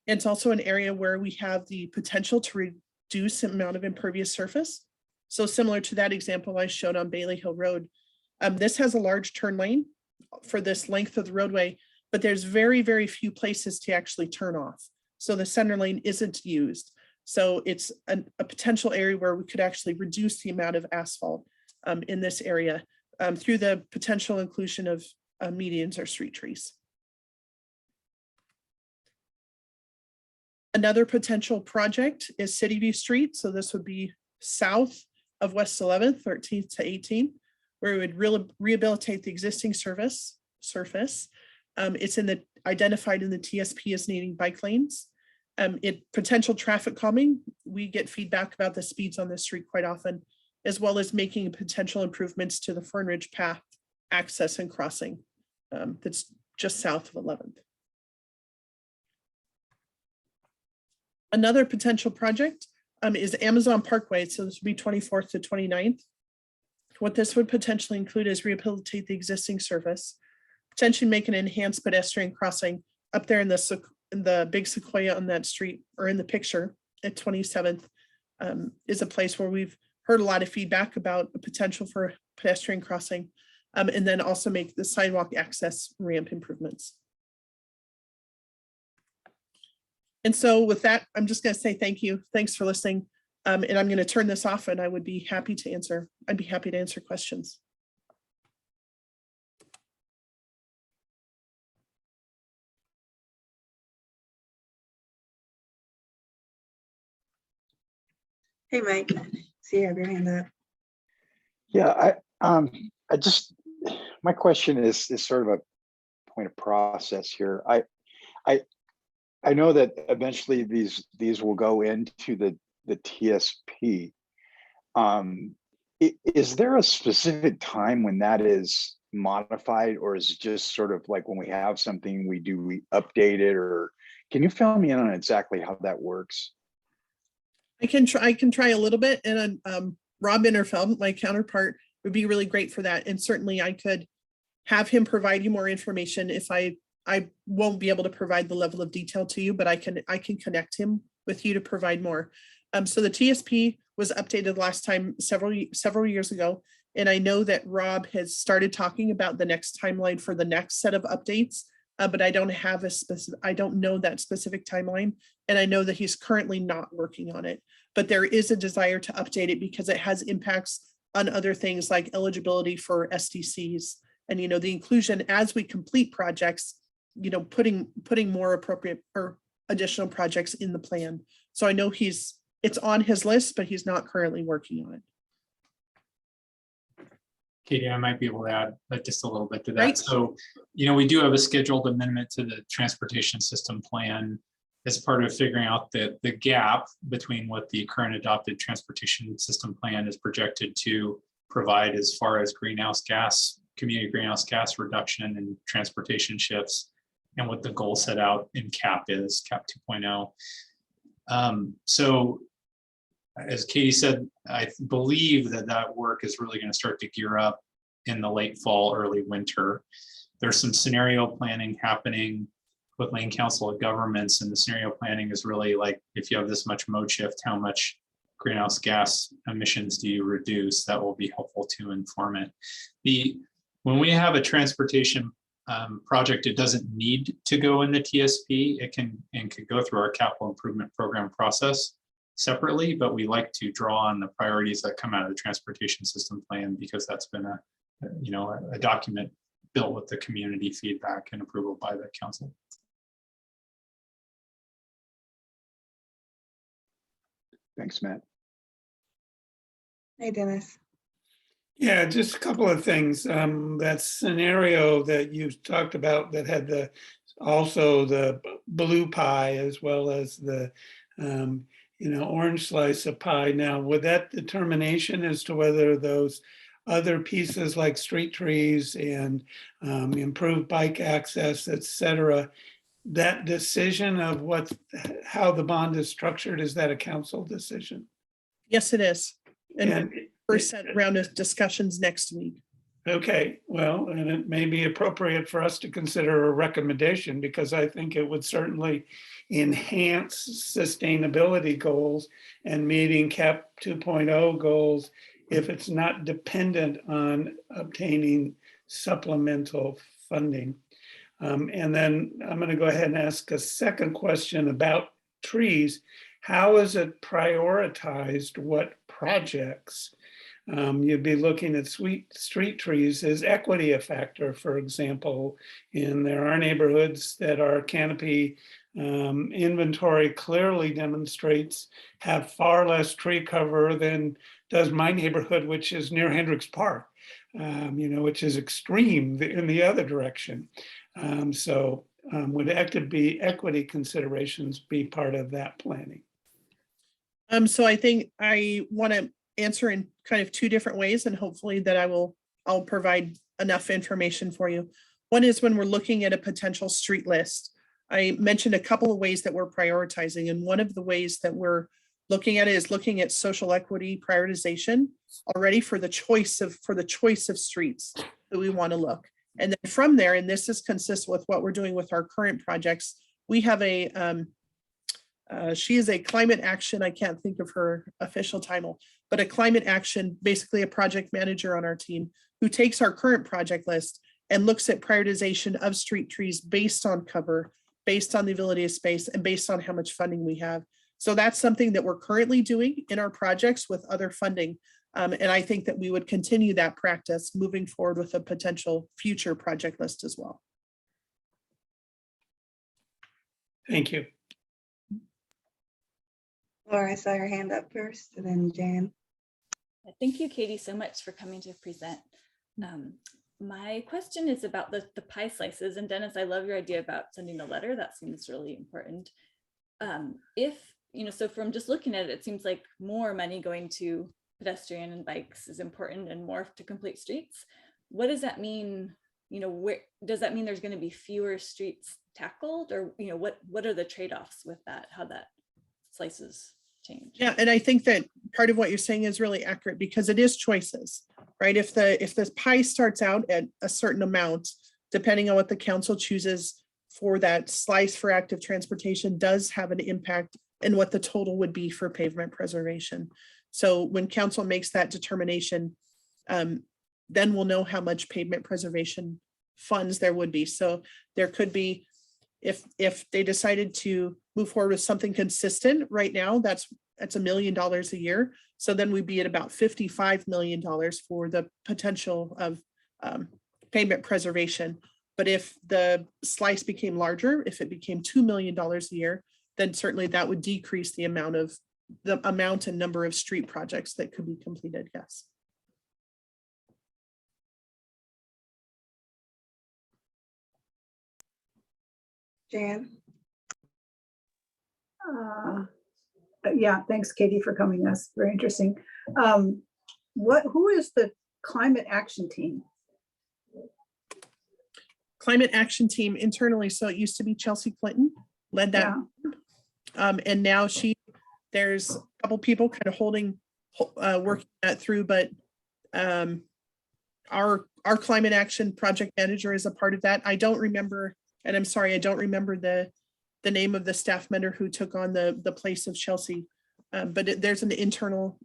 And it's also an area where we have the potential to reduce the amount of impervious surface. So similar to that example I showed on Bailey Hill Road, this has a large turn lane for this length of the roadway, but there's very, very few places to actually turn off. So the center lane isn't used. So it's a potential area where we could actually reduce the amount of asphalt in this area through the potential inclusion of medians or street trees. Another potential project is Cityview Street. So this would be south of West 11th, 13th to 18th, where we would rehabilitate the existing surface. It's identified in the TSP as needing bike lanes. Potential traffic calming. We get feedback about the speeds on this street quite often, as well as making potential improvements to the Fern Ridge Path access and crossing that's just south of 11th. Another potential project is Amazon Parkway. So this would be 24th to 29th. What this would potentially include is rehabilitate the existing surface, potentially make an enhanced pedestrian crossing up there in the big sequoia on that street, or in the picture at 27th is a place where we've heard a lot of feedback about the potential for pedestrian crossing, and then also make the sidewalk access ramp improvements. And so with that, I'm just going to say thank you. Thanks for listening. And I'm going to turn this off, and I'd be happy to answer questions. Hey, Mike, see you have your hand up. Yeah, my question is sort of a point of process here. I know that eventually these will go into the TSP. Is there a specific time when that is modified, or is it just sort of like when we have something we update it, or can you fill me in on exactly how that works? I can try a little bit, and Rob Innerfeld, my counterpart, would be really great for that. And certainly I could have him provide you more information if I won't be able to provide the level of detail to you, but I can connect him with you to provide more. So the TSP was updated last time several years ago. And I know that Rob has started talking about the next timeline for the next set of updates, but I don't know that specific timeline. And I know that he's currently not working on it, but there is a desire to update it because it has impacts on other things like eligibility for SDCs and, the inclusion as we complete projects, putting more appropriate or additional projects in the plan. So I know it's on his list, but he's not currently working on it. Katie, I might be able to add just a little bit to that. Right. So, we do have a scheduled amendment to the transportation system plan as part of figuring out the gap between what the current adopted transportation system plan is projected to provide as far as community greenhouse gas reduction and transportation shifts, and what the goal set out in CAP 2.0. So as Katie said, I believe that work is really going to start to gear up in the late fall, early winter. There's some scenario planning happening with Lane Council of Governments, and the scenario planning is really like, if you have this much mode shift, how much greenhouse gas emissions do you reduce? That will be helpful to inform it. When we have a transportation project, it doesn't need to go in the TSP. It can go through our capital improvement program process separately, but we like to draw on the priorities that come out of the transportation system plan, because that's been a document built with the community feedback and approval by the council. Thanks, Matt. Hey, Dennis. Yeah, just a couple of things. That scenario that you talked about that had also the blue pie as well as the orange slice of pie. Now, with that determination as to whether those other pieces like street trees and improved bike access, et cetera, that decision of how the bond is structured, is that a council decision? Yes, it is. And first round of discussions next week. Okay, well, and it may be appropriate for us to consider a recommendation, because I think it would certainly enhance sustainability goals and meeting CAP 2.0 goals if it's not dependent on obtaining supplemental funding. And then I'm going to go ahead and ask a second question about trees. How is it prioritized what projects? You'd be looking at street trees. Is equity a factor, for example? And there are neighborhoods that our canopy inventory clearly demonstrates have far less tree cover than does my neighborhood, which is near Hendricks Park, which is extreme in the other direction. Would equity considerations be part of that planning? So I think I want to answer in kind of two different ways, and hopefully that I'll provide enough information for you. One is when we're looking at a potential street list. I mentioned a couple of ways that we're prioritizing, and one of the ways that we're looking at it is looking at social equity prioritization already for the choice of streets that we want to look. And then from there, and this is consistent with what we're doing with our current projects, we have she is a climate action, I can't think of her official title, but a climate action, basically a project manager on our team, who takes our current project list and looks at prioritization of street trees based on cover, based on the ability of space, and based on how much funding we have. So that's something that we're currently doing in our projects with other funding. And I think that we would continue that practice moving forward with a potential future project list as well. Thank you. Laura, I saw your hand up first, and then Jan. Thank you, Katie, so much for coming to present. my question is about the pie slices. And Dennis, I love your idea about sending a letter. That seems really important. If, so from just looking at it, it seems like more money going to pedestrian and bikes is important and more to complete streets. What does that mean? Where does that mean there's going to be fewer streets tackled, or what are the trade-offs with that, how that slices change? Yeah, and I think that part of what you're saying is really accurate, because it is choices, right? If the pie starts out at a certain amount, depending on what the council chooses for that slice for active transportation does have an impact in what the total would be for pavement preservation. So when council makes that determination, then we'll know how much pavement preservation funds there would be. So there could be, if they decided to move forward with something consistent right now, that's $1 million a year. So then we'd be at about $55 million for the potential of pavement preservation. But if the slice became larger, if it became $2 million a year, then certainly that would decrease the amount and number of street projects that could be completed. Yes. Jan? Yeah, thanks, Katie, for coming. That's very interesting. Who is the climate action team? Climate action team internally. So it used to be Chelsea Clinton led that. Yeah. And now there's a couple people kind of working that through, but our climate action project manager is a part of that. I don't remember, and I'm sorry, I don't remember the name of the staff member who took on the place of Chelsea. But there's an internal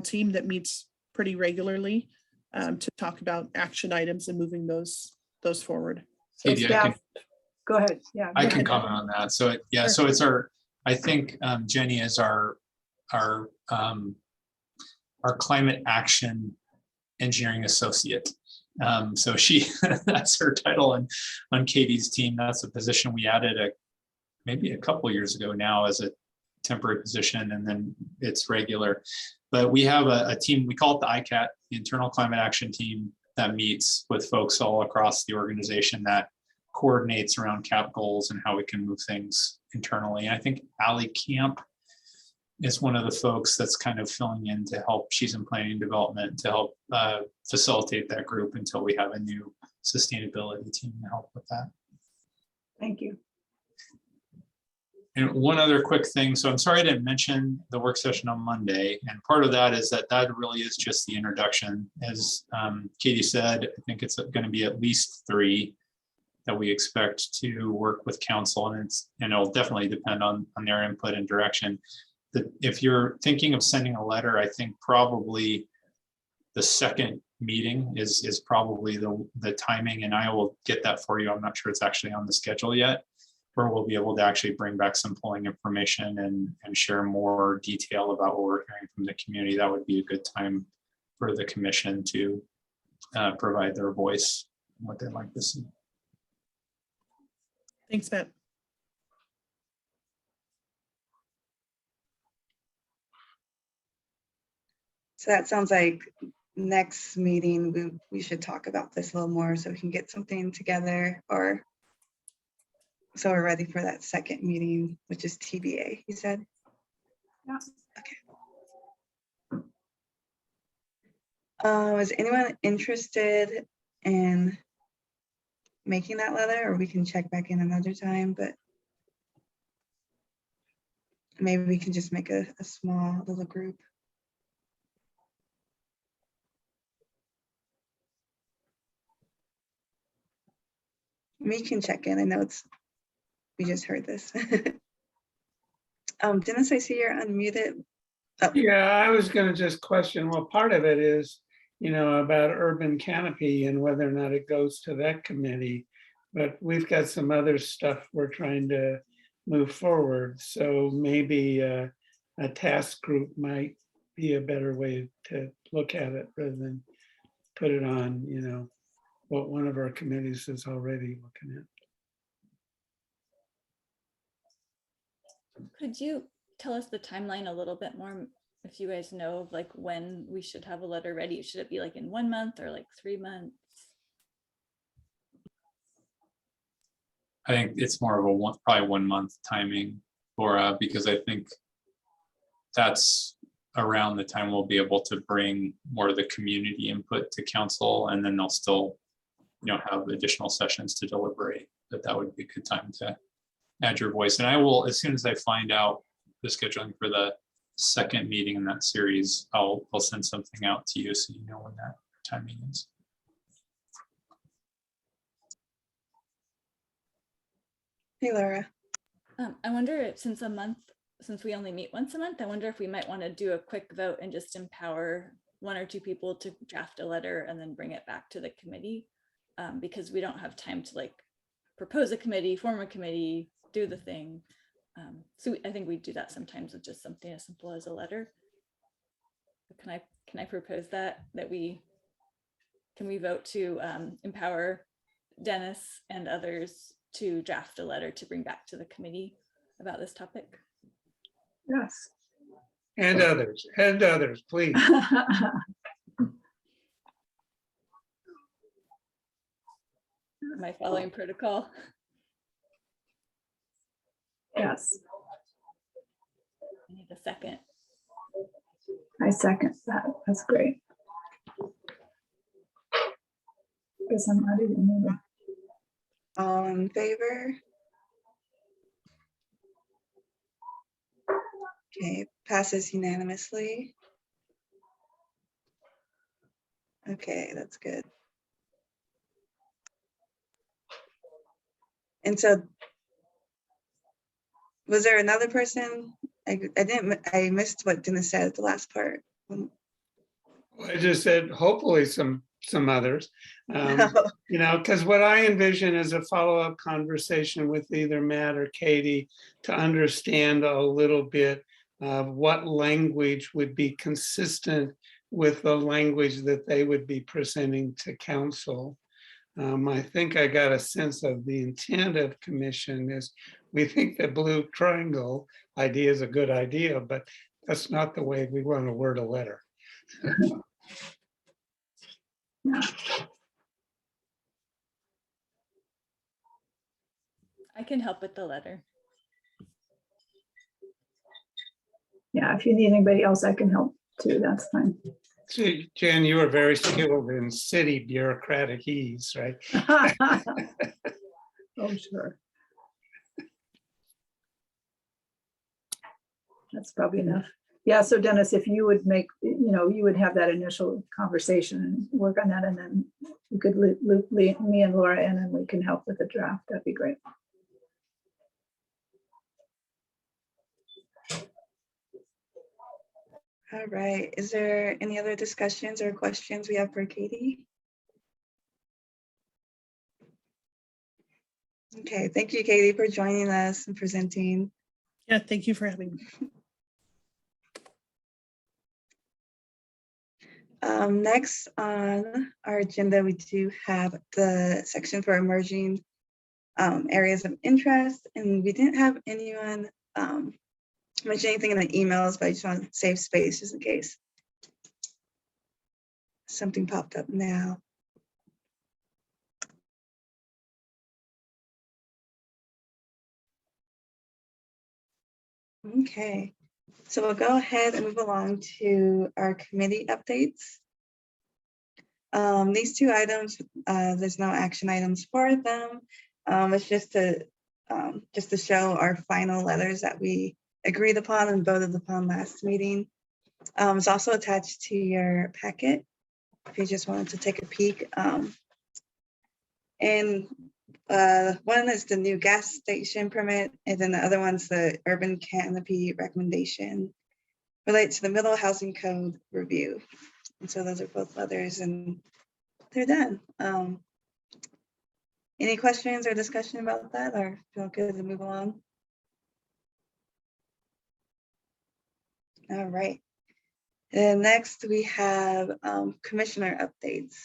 team that meets pretty regularly to talk about action items and moving those forward. So Katie, staff, go ahead. Yeah, I can comment on that. So yeah, so it's I think Jenny is our climate action engineering associate. So that's her title on Katie's team. That's a position we added maybe a couple years ago now as a temporary position, and then it's regular. But we have a team, we call it the ICAT, the Internal Climate Action Team, that meets with folks all across the organization that coordinates around CAP goals and how we can move things internally. And I think Allie Camp is one of the folks that's kind of filling in to help. She's in planning development to help facilitate that group until we have a new sustainability team to help with that. Thank you. And one other quick thing. So I'm sorry I didn't mention the work session on Monday. And part of that is that really is just the introduction. As Katie said, I think it's going to be at least 3 that we expect to work with council, and it'll definitely depend on their input and direction. If you're thinking of sending a letter, I think probably the second meeting is probably the timing, and I will get that for you. I'm not sure it's actually on the schedule yet, where we'll be able to actually bring back some polling information and share more detail about what we're hearing from the community. That would be a good time for the commission to provide their voice on what they'd like to see. Thanks, Matt. So that sounds like next meeting, we should talk about this a little more so we can get something together, or so we're ready for that second meeting, which is TBA, you said? Yeah. Okay. Is anyone interested in making that letter, or we can check back in another time, but maybe we can just make a small little group. We can check in. I know we just heard this. Dennis, I see you're unmuted. Oh. Yeah, I was going to just question, well, part of it is, about urban canopy and whether or not it goes to that committee, but we've got some other stuff we're trying to move forward. So maybe a task group might be a better way to look at it rather than put it on, what one of our committees is already looking at. Could you tell us the timeline a little bit more, if you guys know of like when we should have a letter ready? Should it be like in 1 month or like 3 months? I think it's more of a probably 1 month timing, Laura, because I think that's around the time we'll be able to bring more of the community input to council, and then they'll still, have additional sessions to deliberate. That would be a good time to add your voice. And I will, as soon as I find out the scheduling for the second meeting in that series, I'll send something out to you so you know when that timing is. Hey, Laura. I wonder if since we only meet once a month, I wonder if we might want to do a quick vote and just empower 1 or 2 people to draft a letter and then bring it back to the committee, because we don't have time to propose a committee, form a committee, do the thing. So I think we do that sometimes with just something as simple as a letter. Can I propose that we vote to empower Dennis and others to draft a letter to bring back to the committee about this topic? Yes. And others, please. Am I following protocol? Yes, I need a second. I second that. That's great. Guess I'm not even moving. All in favor? Okay, passes unanimously. Okay, that's good. And so, was there another person? I missed what Dennis said at the last part. I just said, hopefully some others, because what I envision is a follow-up conversation with either Matt or Katie to understand a little bit of what language would be consistent with the language that they would be presenting to council. I think I got a sense of the intent of commission is we think the blue triangle idea is a good idea, but that's not the way we want to word a letter. I can help with the letter. Yeah, if you need anybody else, I can help too. That's fine. See, Jen, you are very skilled in city bureaucratic ease, right? Oh, sure. That's probably enough. Yeah, so Dennis, if you would make, you would have that initial conversation and work on that, and then you could loop me and Laura in, and we can help with the draft. That'd be great. All right, is there any other discussions or questions we have for Katie? Okay, thank you, Katie, for joining us and presenting. Yeah, thank you for having me. Next on our agenda, we do have the section for emerging areas of interest, and we didn't have anyone mention anything in the emails, but I just want to save space just in case something popped up now. Okay, so we'll go ahead and move along to our committee updates. These 2 items, there's no action items for them. It's just to show our final letters that we agreed upon and voted upon last meeting. It's also attached to your packet if you just wanted to take a peek. And one is the new gas station permit, and then the other one's the urban canopy recommendation related to the middle housing code review. And so those are both letters and they're done. Any questions or discussion about that, or feel good to move along? All right. And next we have commissioner updates.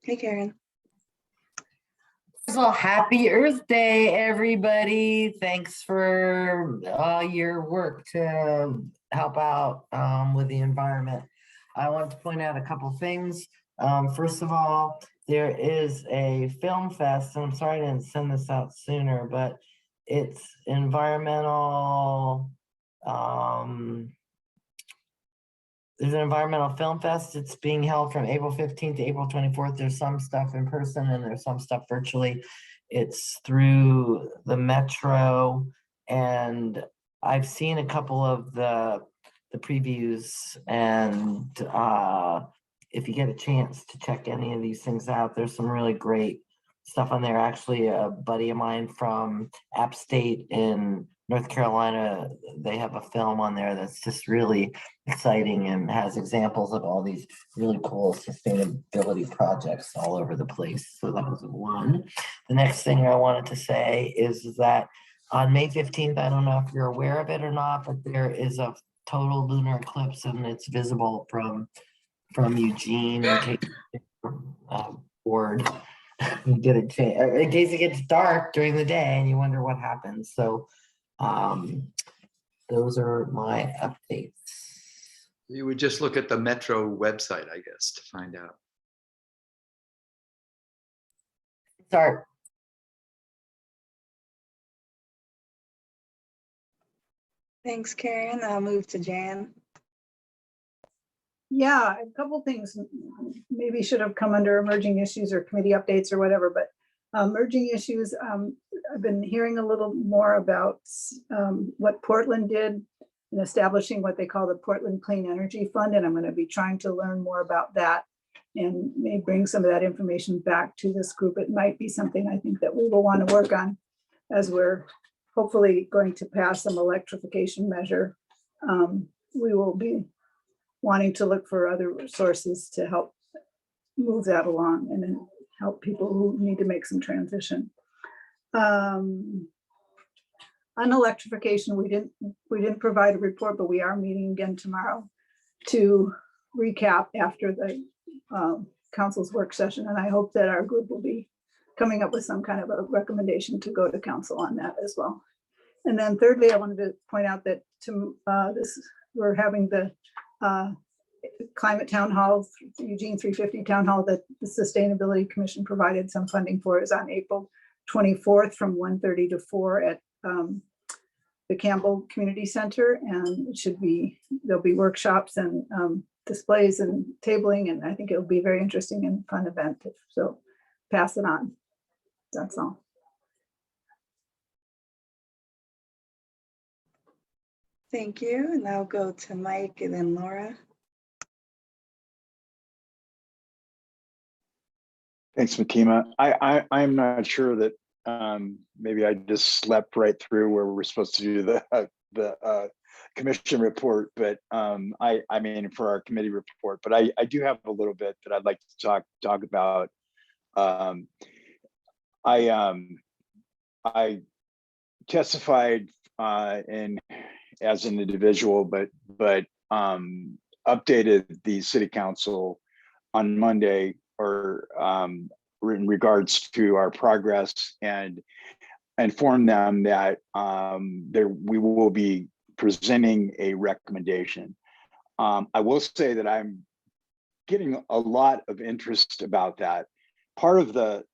Hey, Karen. First of all, happy Earth Day, everybody. Thanks for your work to help out with the environment. I want to point out a couple things. First of all, there is a film fest, and I'm sorry I didn't send this out sooner, but it's environmental. There's an environmental film fest. It's being held from April 15th to April 24th. There's some stuff in person and there's some stuff virtually. It's through the Metro, and I've seen a couple of the previews, and if you get a chance to check any of these things out, there's some really great stuff on there. Actually, a buddy of mine from App State in North Carolina, they have a film on there that's just really exciting and has examples of all these really cool sustainability projects all over the place. So that was one. The next thing I wanted to say is that on May 15th, I don't know if you're aware of it or not, but there is a total lunar eclipse, and it's visible from Eugene in case bored. In case it gets dark during the day and you wonder what happens. So those are my updates. You would just look at the Metro website, I guess, to find out. Sorry. Thanks, Karen. I'll move to Jan. Yeah, a couple things maybe should have come under emerging issues or committee updates or whatever, but emerging issues, I've been hearing a little more about what Portland did in establishing what they call the Portland Clean Energy Fund, and I'm going to be trying to learn more about that and may bring some of that information back to this group. It might be something I think that we will want to work on as we're hopefully going to pass some electrification measure. We will be wanting to look for other sources to help move that along and then help people who need to make some transition. On electrification, we didn't provide a report, but we are meeting again tomorrow to recap after the council's work session. And I hope that our group will be coming up with some kind of a recommendation to go to council on that as well. And then thirdly, I wanted to point out that we're having the climate town hall, Eugene 350 town hall that the Sustainability Commission provided some funding for, is on April 24th from 1:30 to 4 at the Campbell Community Center, and it should be, there'll be workshops and displays and tabling, and I think it'll be a very interesting and fun event. So pass it on. That's all. Thank you. And I'll go to Mike and then Laura. Thanks, Fatima. I'm not sure that maybe I just slept right through where we're supposed to do the commission report, but I mean for our committee report. But I do have a little bit that I'd like to talk about. I testified as an individual, but updated the city council on Monday, or in regards to our progress, and inform them that we will be presenting a recommendation. I will say that I'm getting a lot of interest about that. Part of the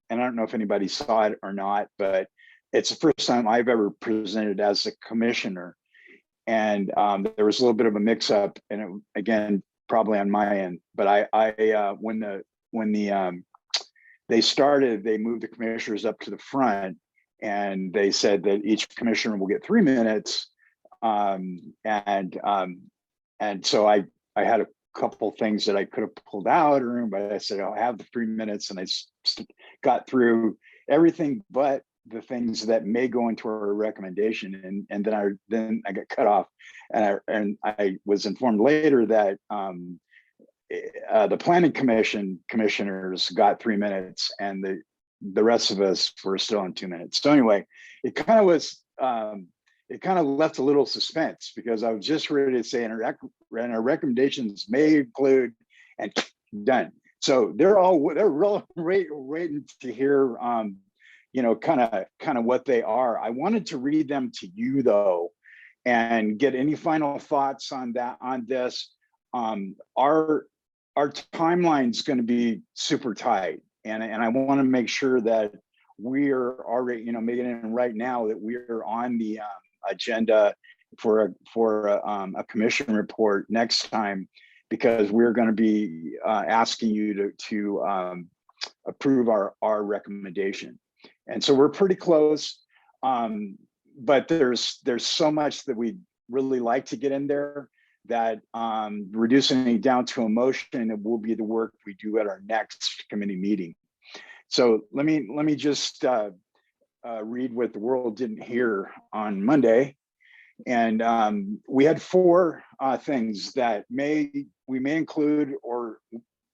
and I don't know if anybody saw it or not, but it's the first time I've ever presented as a commissioner. And there was a little bit of a mix up, and it, again, probably on my end, but when they started, they moved the commissioners up to the front, and they said that each commissioner will get 3 minutes. And so I had a couple things that I could have pulled out, but I said, I'll have the 3 minutes, and I got through everything but the things that may go into our recommendation, and then I got cut off, and I was informed later that the planning commission commissioners got 3 minutes, and the rest of us were still on 2 minutes. So anyway, it kind of left a little suspense, because I was just ready to say, and our recommendations may include, and done. So they're real waiting to hear kind of what they are. I wanted to read them to you though, and get any final thoughts on this. our timeline's going to be super tight, and I want to make sure that we are already, making it right now that we are on the agenda for a commission report next time, because we're going to be asking you to approve our recommendation. And so we're pretty close, but there's so much that we really like to get in there that reducing it down to a motion, it will be the work we do at our next committee meeting. So let me just read what the world didn't hear on Monday. And we had 4 things that we may include,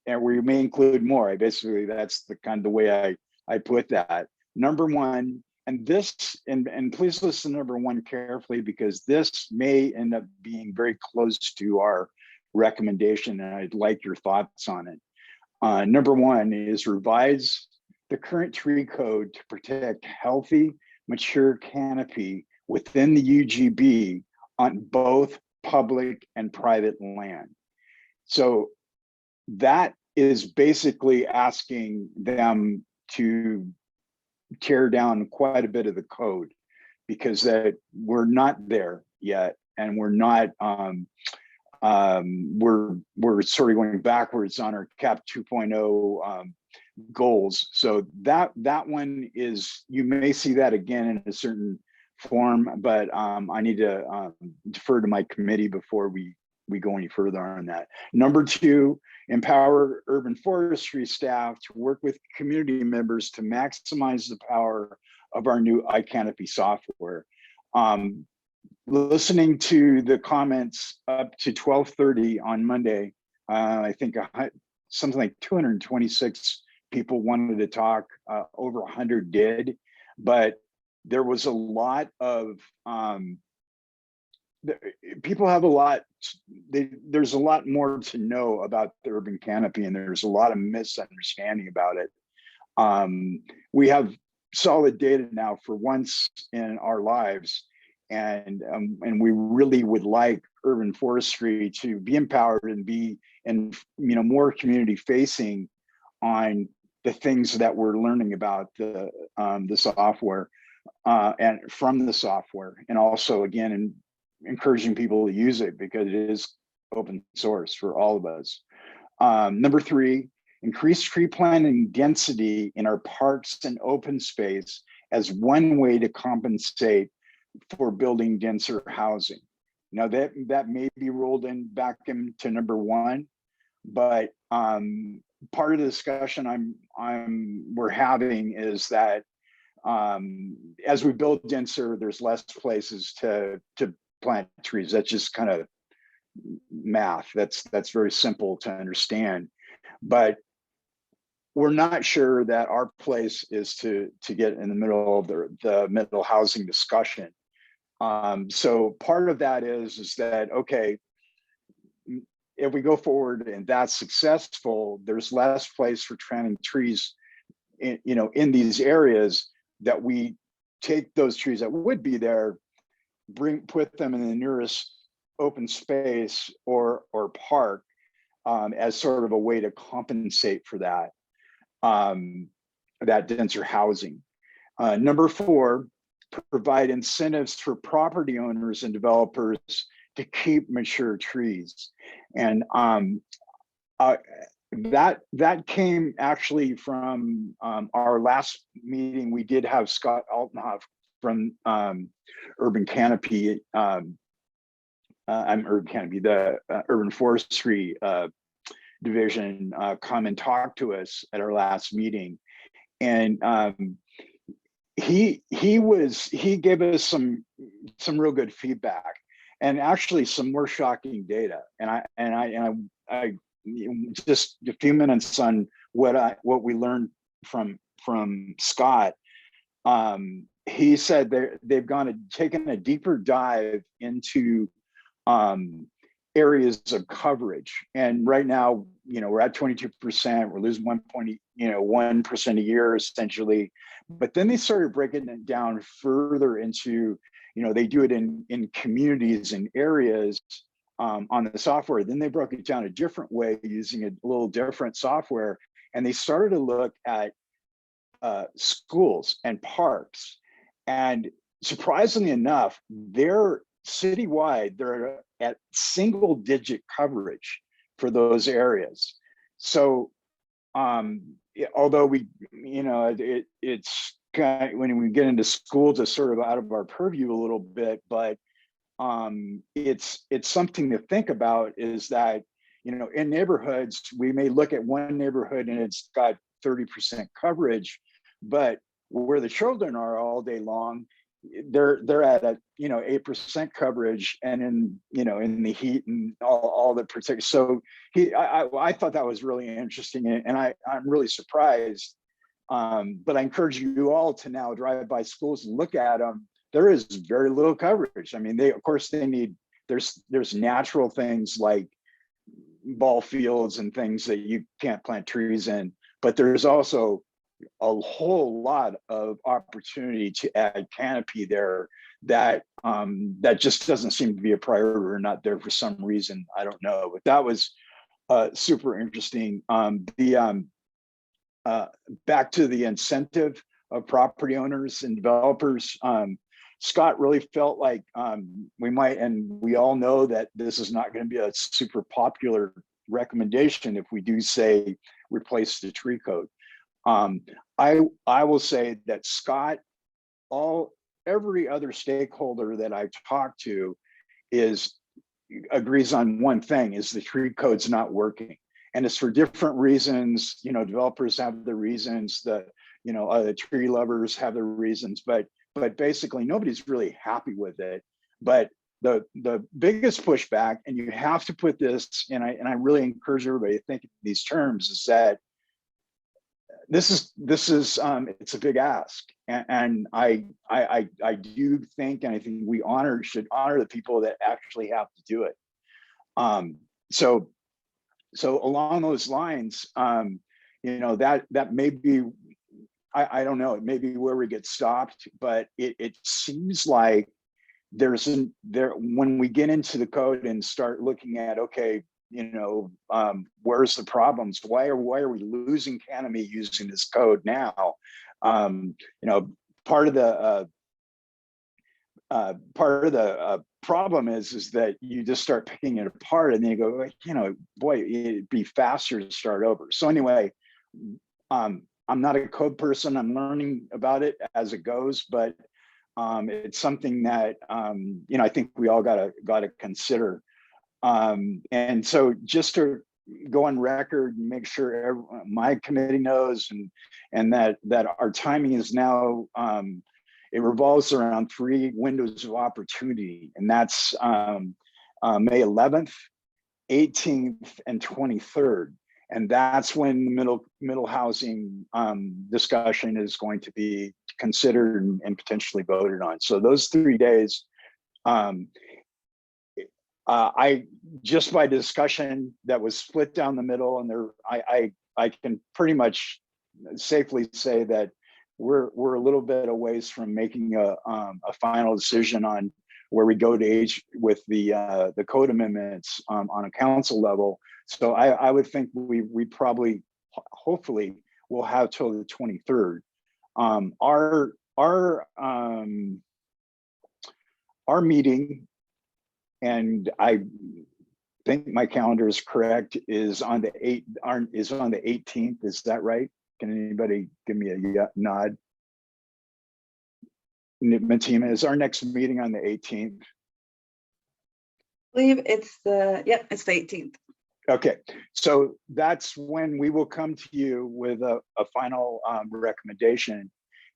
and we may include more. Basically, that's the kind of the way I put that. Number 1, and this, and please listen to number 1 carefully, because this may end up being very close to our recommendation, and I'd like your thoughts on it. Number 1 is revise the current tree code to protect healthy, mature canopy within the UGB on both public and private land. So that is basically asking them to tear down quite a bit of the code, because that we're not there yet, and we're not we're sort of going backwards on our CAP 2.0 goals. So that one is, you may see that again in a certain form, but I need to defer to my committee before we go any further on that. Number 2, empower urban forestry staff to work with community members to maximize the power of our new iCanopy software. Listening to the comments up to 12:30 on Monday, I think something like 226 people wanted to talk, over 100 did, but there was a lot of people have a lot, there's a lot more to know about the urban canopy, and there's a lot of misunderstanding about it. We have solid data now for once in our lives, and we really would like urban forestry to be empowered and be more community facing on the things that we're learning about the software and from the software, and also again encouraging people to use it because it is open source for all of us. Number 3, increase tree planting density in our parks and open space as one way to compensate for building denser housing. Now that may be rolled in back into number 1, but part of the discussion we're having is that as we build denser, there's less places to plant trees. That's just kind of math. That's very simple to understand, but we're not sure that our place is to get in the middle of the middle housing discussion. So part of that is that, okay, if we go forward and that's successful, there's less place for planting trees in these areas, that we take those trees that would be there, put them in the nearest open space or park as sort of a way to compensate for that denser housing. Number 4, provide incentives for property owners and developers to keep mature trees. And that came actually from our last meeting. We did have Scott Altenhoff from Urban Canopy, the Urban Forestry division, come and talk to us at our last meeting, and he gave us some real good feedback, and actually some more shocking data. And I just a few minutes on what we learned from Scott. He said they've taken a deeper dive into areas of coverage, and right now, we're at 22%. We're losing 1% a year essentially. But then they started breaking it down further into, they do it in communities and areas on the software. Then they broke it down a different way using a little different software. And they started to look at schools and parks. And surprisingly enough, they're citywide, they're at single digit coverage for those areas. So although we, it's kind of, when we get into schools, it's sort of out of our purview a little bit, but it's something to think about, is that, in neighborhoods, we may look at one neighborhood and it's got 30% coverage, but where the children are all day long, they're at a 8% coverage, and in the heat and all the particular. So I thought that was really interesting, and I'm really surprised. But I encourage you all to now drive by schools and look at them. There is very little coverage. I mean, they need, there's natural things like ball fields and things that you can't plant trees in, but there's also a whole lot of opportunity to add canopy there that that just doesn't seem to be a priority, or not there for some reason. I don't know, but that was super interesting. Back to the incentive of property owners and developers, Scott really felt like we might, and we all know that this is not going to be a super popular recommendation if we do say replace the tree code. I will say that Scott, every other stakeholder that I've talked to agrees on one thing, is the tree code's not working. And it's for different reasons. Developers have the reasons, the tree lovers have the reasons, but basically nobody's really happy with it. But the biggest pushback, and you have to put this, and I really encourage everybody to think in these terms, is that this is it's a big ask, and I do think, and I think we should honor the people that actually have to do it. So along those lines, that may be, I don't know, it may be where we get stopped, but it seems like when we get into the code and start looking at, okay, where's the problems? Why are we losing canopy using this code now? Part of the problem is that you just start picking it apart, and then you go, boy, it'd be faster to start over. So anyway, I'm not a code person. I'm learning about it as it goes, but it's something that I think we all gotta consider. And so just to go on record and make sure my committee knows, and that our timing is now, it revolves around 3 windows of opportunity, and that's May 11th, 18th, and 23rd. And that's when the middle housing discussion is going to be considered and potentially voted on. So those 3 days, I just by discussion that was split down the middle, and I can pretty much safely say that we're a little bit a ways from making a final decision on where we go to with the code amendments on a council level. So I would think we probably, hopefully, will have till the 23rd. Our meeting, and I think my calendar is correct, is on the 18th. Is that right? Can anybody give me a nod? Matima, is our next meeting on the 18th? I believe it's the 18th. Okay, so that's when we will come to you with a final recommendation,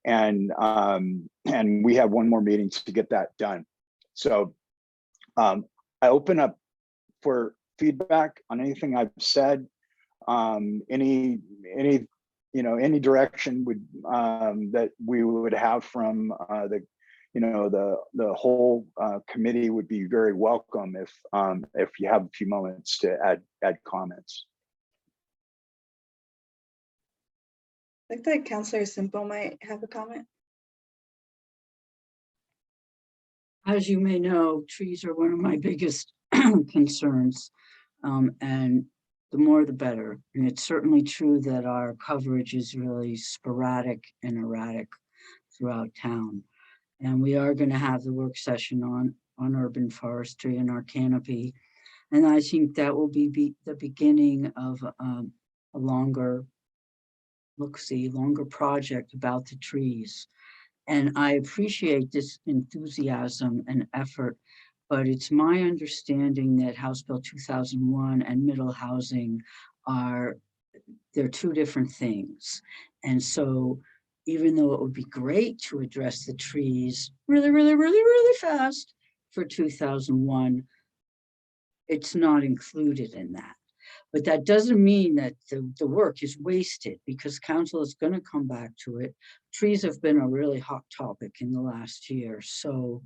and we have one more meeting to get that done. So I open up for feedback on anything I've said, any direction that we would have from the whole committee would be very welcome if you have a few moments to add comments. I think that Councillor Simple might have a comment. As you may know, trees are one of my biggest concerns. And the more the better. And it's certainly true that our coverage is really sporadic and erratic throughout town. And we are going to have the work session on urban forestry and our canopy. And I think that will be the beginning of a longer project about the trees. And I appreciate this enthusiasm and effort, but it's my understanding that House Bill 2001 and middle housing they're two different things. And so even though it would be great to address the trees really, really, really, really fast for 2001, it's not included in that. But that doesn't mean that the work is wasted, because council is going to come back to it. Trees have been a really hot topic in the last year. So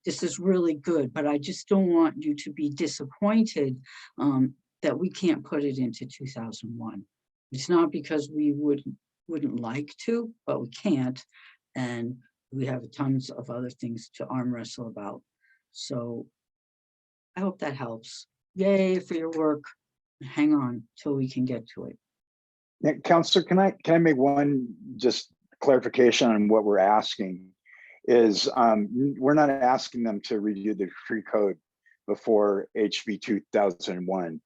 this is really good, but I just don't want you to be disappointed that we can't put it into 2001. It's not because we wouldn't like to, but we can't. And we have tons of other things to arm wrestle about. So I hope that helps. Yay for your work. Hang on till we can get to it. Now, Counselor, can I make one just clarification on what we're asking? Is we're not asking them to review the tree code before HB 2001,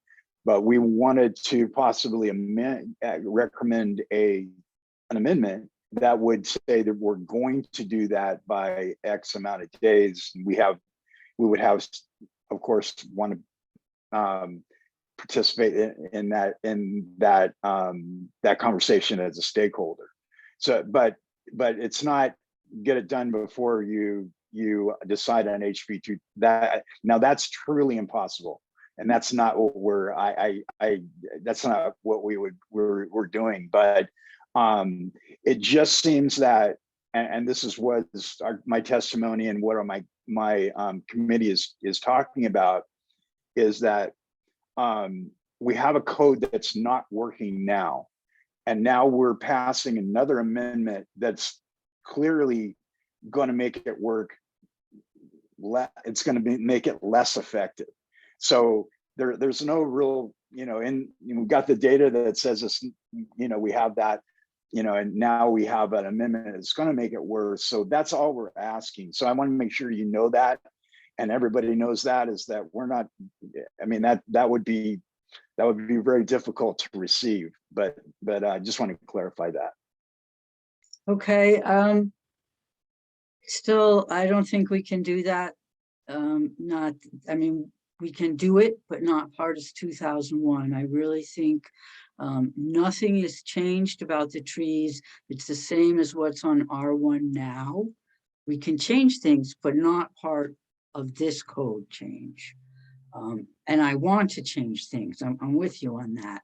but we wanted to possibly recommend an amendment that would say that we're going to do that by X amount of days. We would have, of course, want to participate in that conversation as a stakeholder. So, but it's not get it done before you decide on HB2. Now that's truly impossible, and that's not what that's not what we're doing. But it just seems that, and this is what my testimony and what my committee is talking about, is that we have a code that's not working now, and now we're passing another amendment that's clearly going to make it work. It's going to make it less effective. So there's no real, and we've got the data that says this, we have that, and now we have an amendment that's going to make it worse. So that's all we're asking. So I want to make sure that, and everybody knows that, is that we're not, that would be very difficult to receive, but I just want to clarify that. Okay, still, I don't think we can do that. We can do it, but not part of 2001. I really think nothing is changed about the trees. It's the same as what's on R1 now. We can change things, but not part of this code change. And I want to change things. I'm with you on that.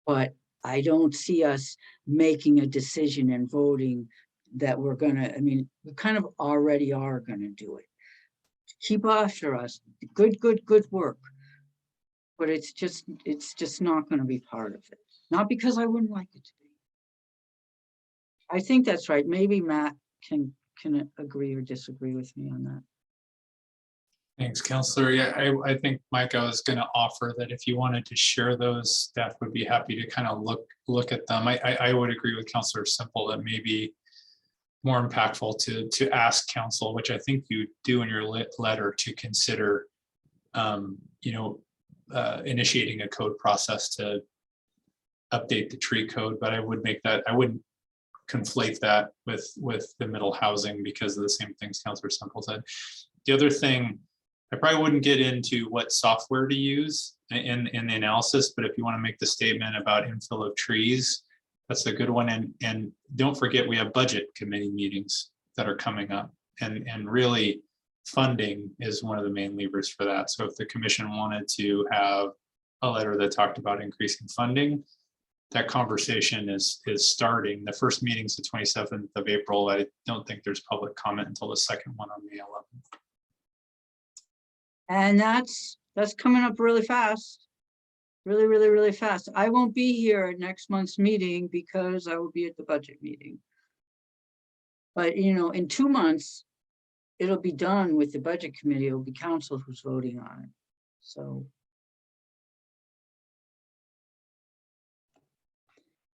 But I don't see us making a decision and voting that we're gonna, we kind of already are gonna do it. Keep after us, good work. But it's just not gonna be part of it. Not because I wouldn't like it to be. I think that's right. Maybe Matt can agree or disagree with me on that. Thanks, Counselor. Yeah, I think Micah was going to offer that if you wanted to share those, staff would be happy to kind of look at them. I would agree with Counselor Simple that maybe more impactful to ask council, which I think you do in your letter, to consider, initiating a code process to update the tree code. But I wouldn't conflate that with the middle housing because of the same things Counselor Simple said. The other thing, I probably wouldn't get into what software to use in the analysis, but if you want to make the statement about infill of trees, that's a good one. And don't forget, we have budget committee meetings that are coming up, and really funding is one of the main levers for that. So if the commission wanted to have a letter that talked about increasing funding, that conversation is starting. The first meeting is the 27th of April. I don't think there's public comment until the second one on May 11th. And that's coming up really fast. Really, really, really fast. I won't be here at next month's meeting because I will be at the budget meeting. But in 2 months, it'll be done with the budget committee. It'll be council who's voting on it. So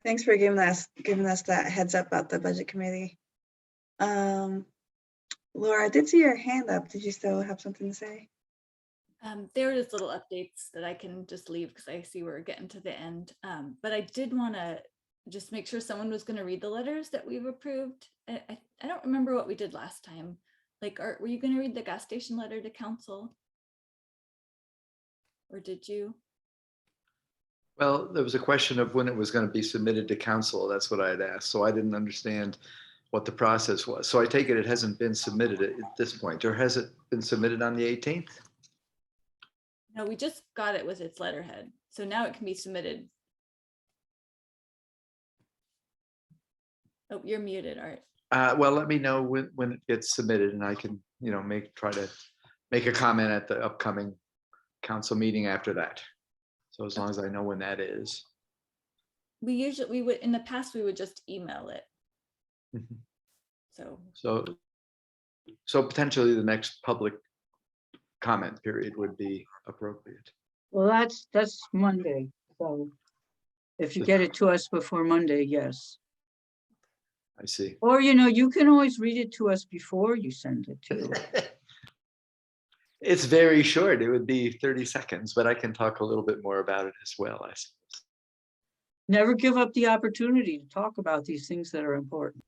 Thanks for giving us that heads up about the budget committee. Laura, I did see your hand up. Did you still have something to say? There are just little updates that I can just leave because I see we're getting to the end. But I did want to just make sure someone was going to read the letters that we've approved. I don't remember what we did last time. Like, Art, were you going to read the gas station letter to council? Or did you? Well, there was a question of when it was going to be submitted to council. That's what I had asked. So I didn't understand what the process was. So I take it hasn't been submitted at this point, or has it been submitted on the 18th? No, we just got it with its letterhead. So now it can be submitted. Oh, you're muted, Art. Well, let me know when it gets submitted, and I can, try to make a comment at the upcoming council meeting after that. So as long as I know when that is. We would, in the past, we would just email it. Mhm. So potentially the next public comment period would be appropriate. well, that's Monday. So if you get it to us before Monday, yes. I see. Or, you can always read it to us before you send it to. It's very short. It would be 30 seconds, but I can talk a little bit more about it as well, I suppose. Never give up the opportunity to talk about these things that are important.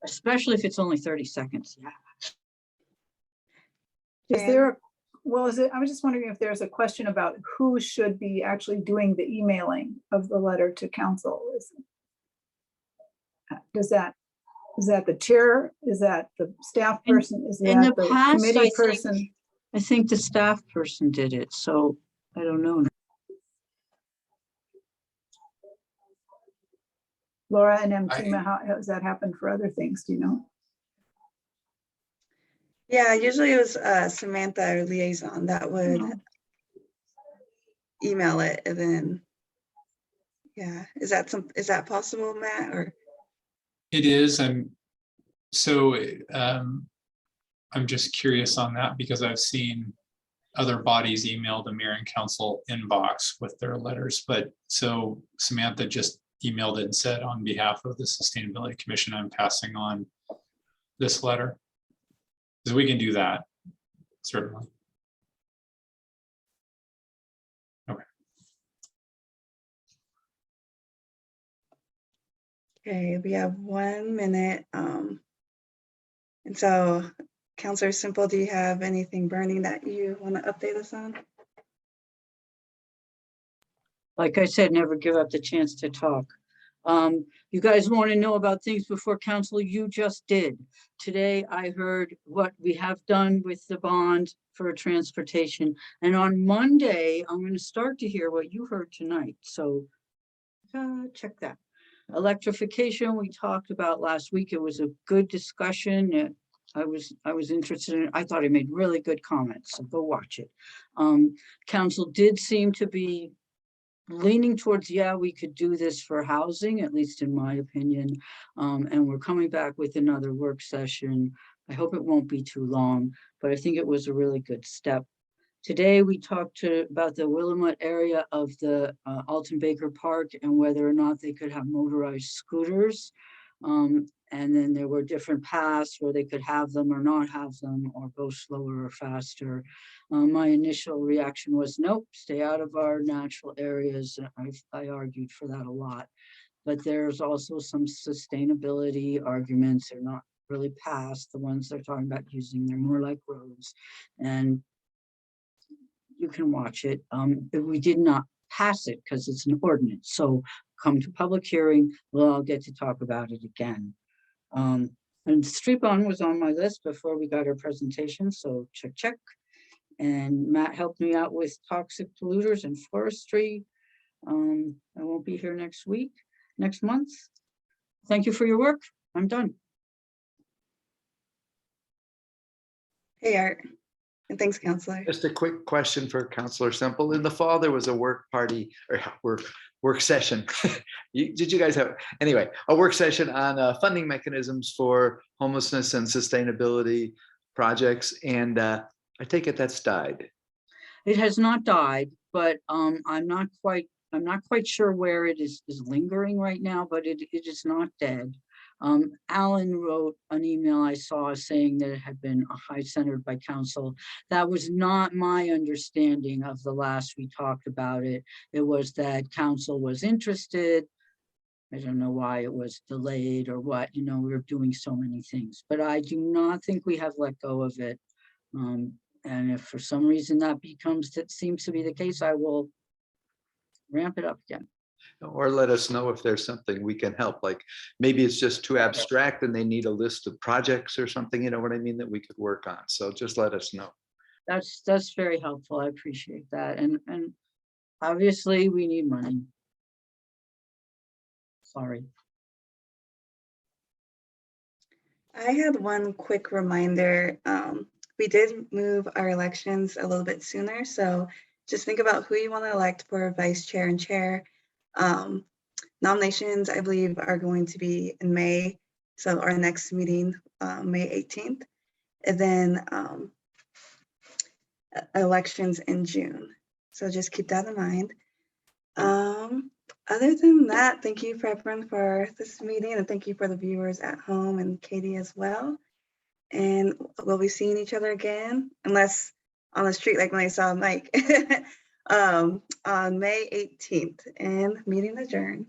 Especially if it's only 30 seconds. Yeah. Is there, well, I was just wondering if there's a question about who should be actually doing the emailing of the letter to council. Is that the chair? Is that the staff person? Is In that the the past, committee person? I think the staff person did it. So I don't know. Laura and Emtima, how has that happened for other things? Do you know? Yeah, usually it was Samantha or liaison that would email it, and then is that possible, Matt? Or It is. I'm just curious on that because I've seen other bodies email the mayor and council inbox with their letters, but so Samantha just emailed it and said, on behalf of the Sustainability Commission, I'm passing on this letter. So we can do that, certainly. Okay. okay, we have 1 minute. And so, Councilor Simple, do you have anything burning that you want to update us on? Like I said, never give up the chance to talk. You guys want to know about things before council? You just did. Today, I heard what we have done with the bond for transportation. And on Monday, I'm going to start to hear what you heard tonight. So check that. Electrification, we talked about last week. It was a good discussion. I was interested in it. I thought I made really good comments, so go watch it. Council did seem to be leaning towards, we could do this for housing, at least in my opinion. And we're coming back with another work session. I hope it won't be too long, but I think it was a really good step. Today, we talked about the Willamette area of the Alton Baker Park and whether or not they could have motorized scooters. And then there were different paths where they could have them or not have them or go slower or faster. My initial reaction was, nope, stay out of our natural areas. I argued for that a lot. But there's also some sustainability arguments. They're not really paths. The ones they're talking about using, they're more like roads. And you can watch it. We did not pass it because it's an ordinance. So come to public hearing, we'll all get to talk about it again. And street bond was on my list before we got our presentation, so check. And Matt helped me out with toxic polluters and forestry. I won't be here next month. Thank you for your work. I'm done. Hey, Art. And thanks, Councilor. Just a quick question for Councilor Semple. In the fall, there was a work party or work session. Did you guys have, anyway, a work session on funding mechanisms for homelessness and sustainability projects. And I take it that's died. It has not died, but I'm not quite sure where it is lingering right now, but it is not dead. Alan wrote an email I saw saying that it had been high-centered by council. That was not my understanding of the last we talked about it. It was that council was interested. I don't know why it was delayed or what, we were doing so many things, but I do not think we have let go of it. And if for some reason that seems to be the case, I will ramp it up again. Or let us know if there's something we can help, like maybe it's just too abstract and they need a list of projects or something, you know what I mean, that we could work on. So just let us know. That's very helpful. I appreciate that. And obviously we need money. Sorry. I had one quick reminder. We did move our elections a little bit sooner, so just think about who you want to elect for vice chair and chair. Nominations, I believe, are going to be in May, so our next meeting, May 18th, and then elections in June. So just keep that in mind. Other than that, thank you for everyone for this meeting, and thank you for the viewers at home and Katie as well. And we'll be seeing each other again, unless on the street like when I saw Mike, on May 18th, and meeting adjourned.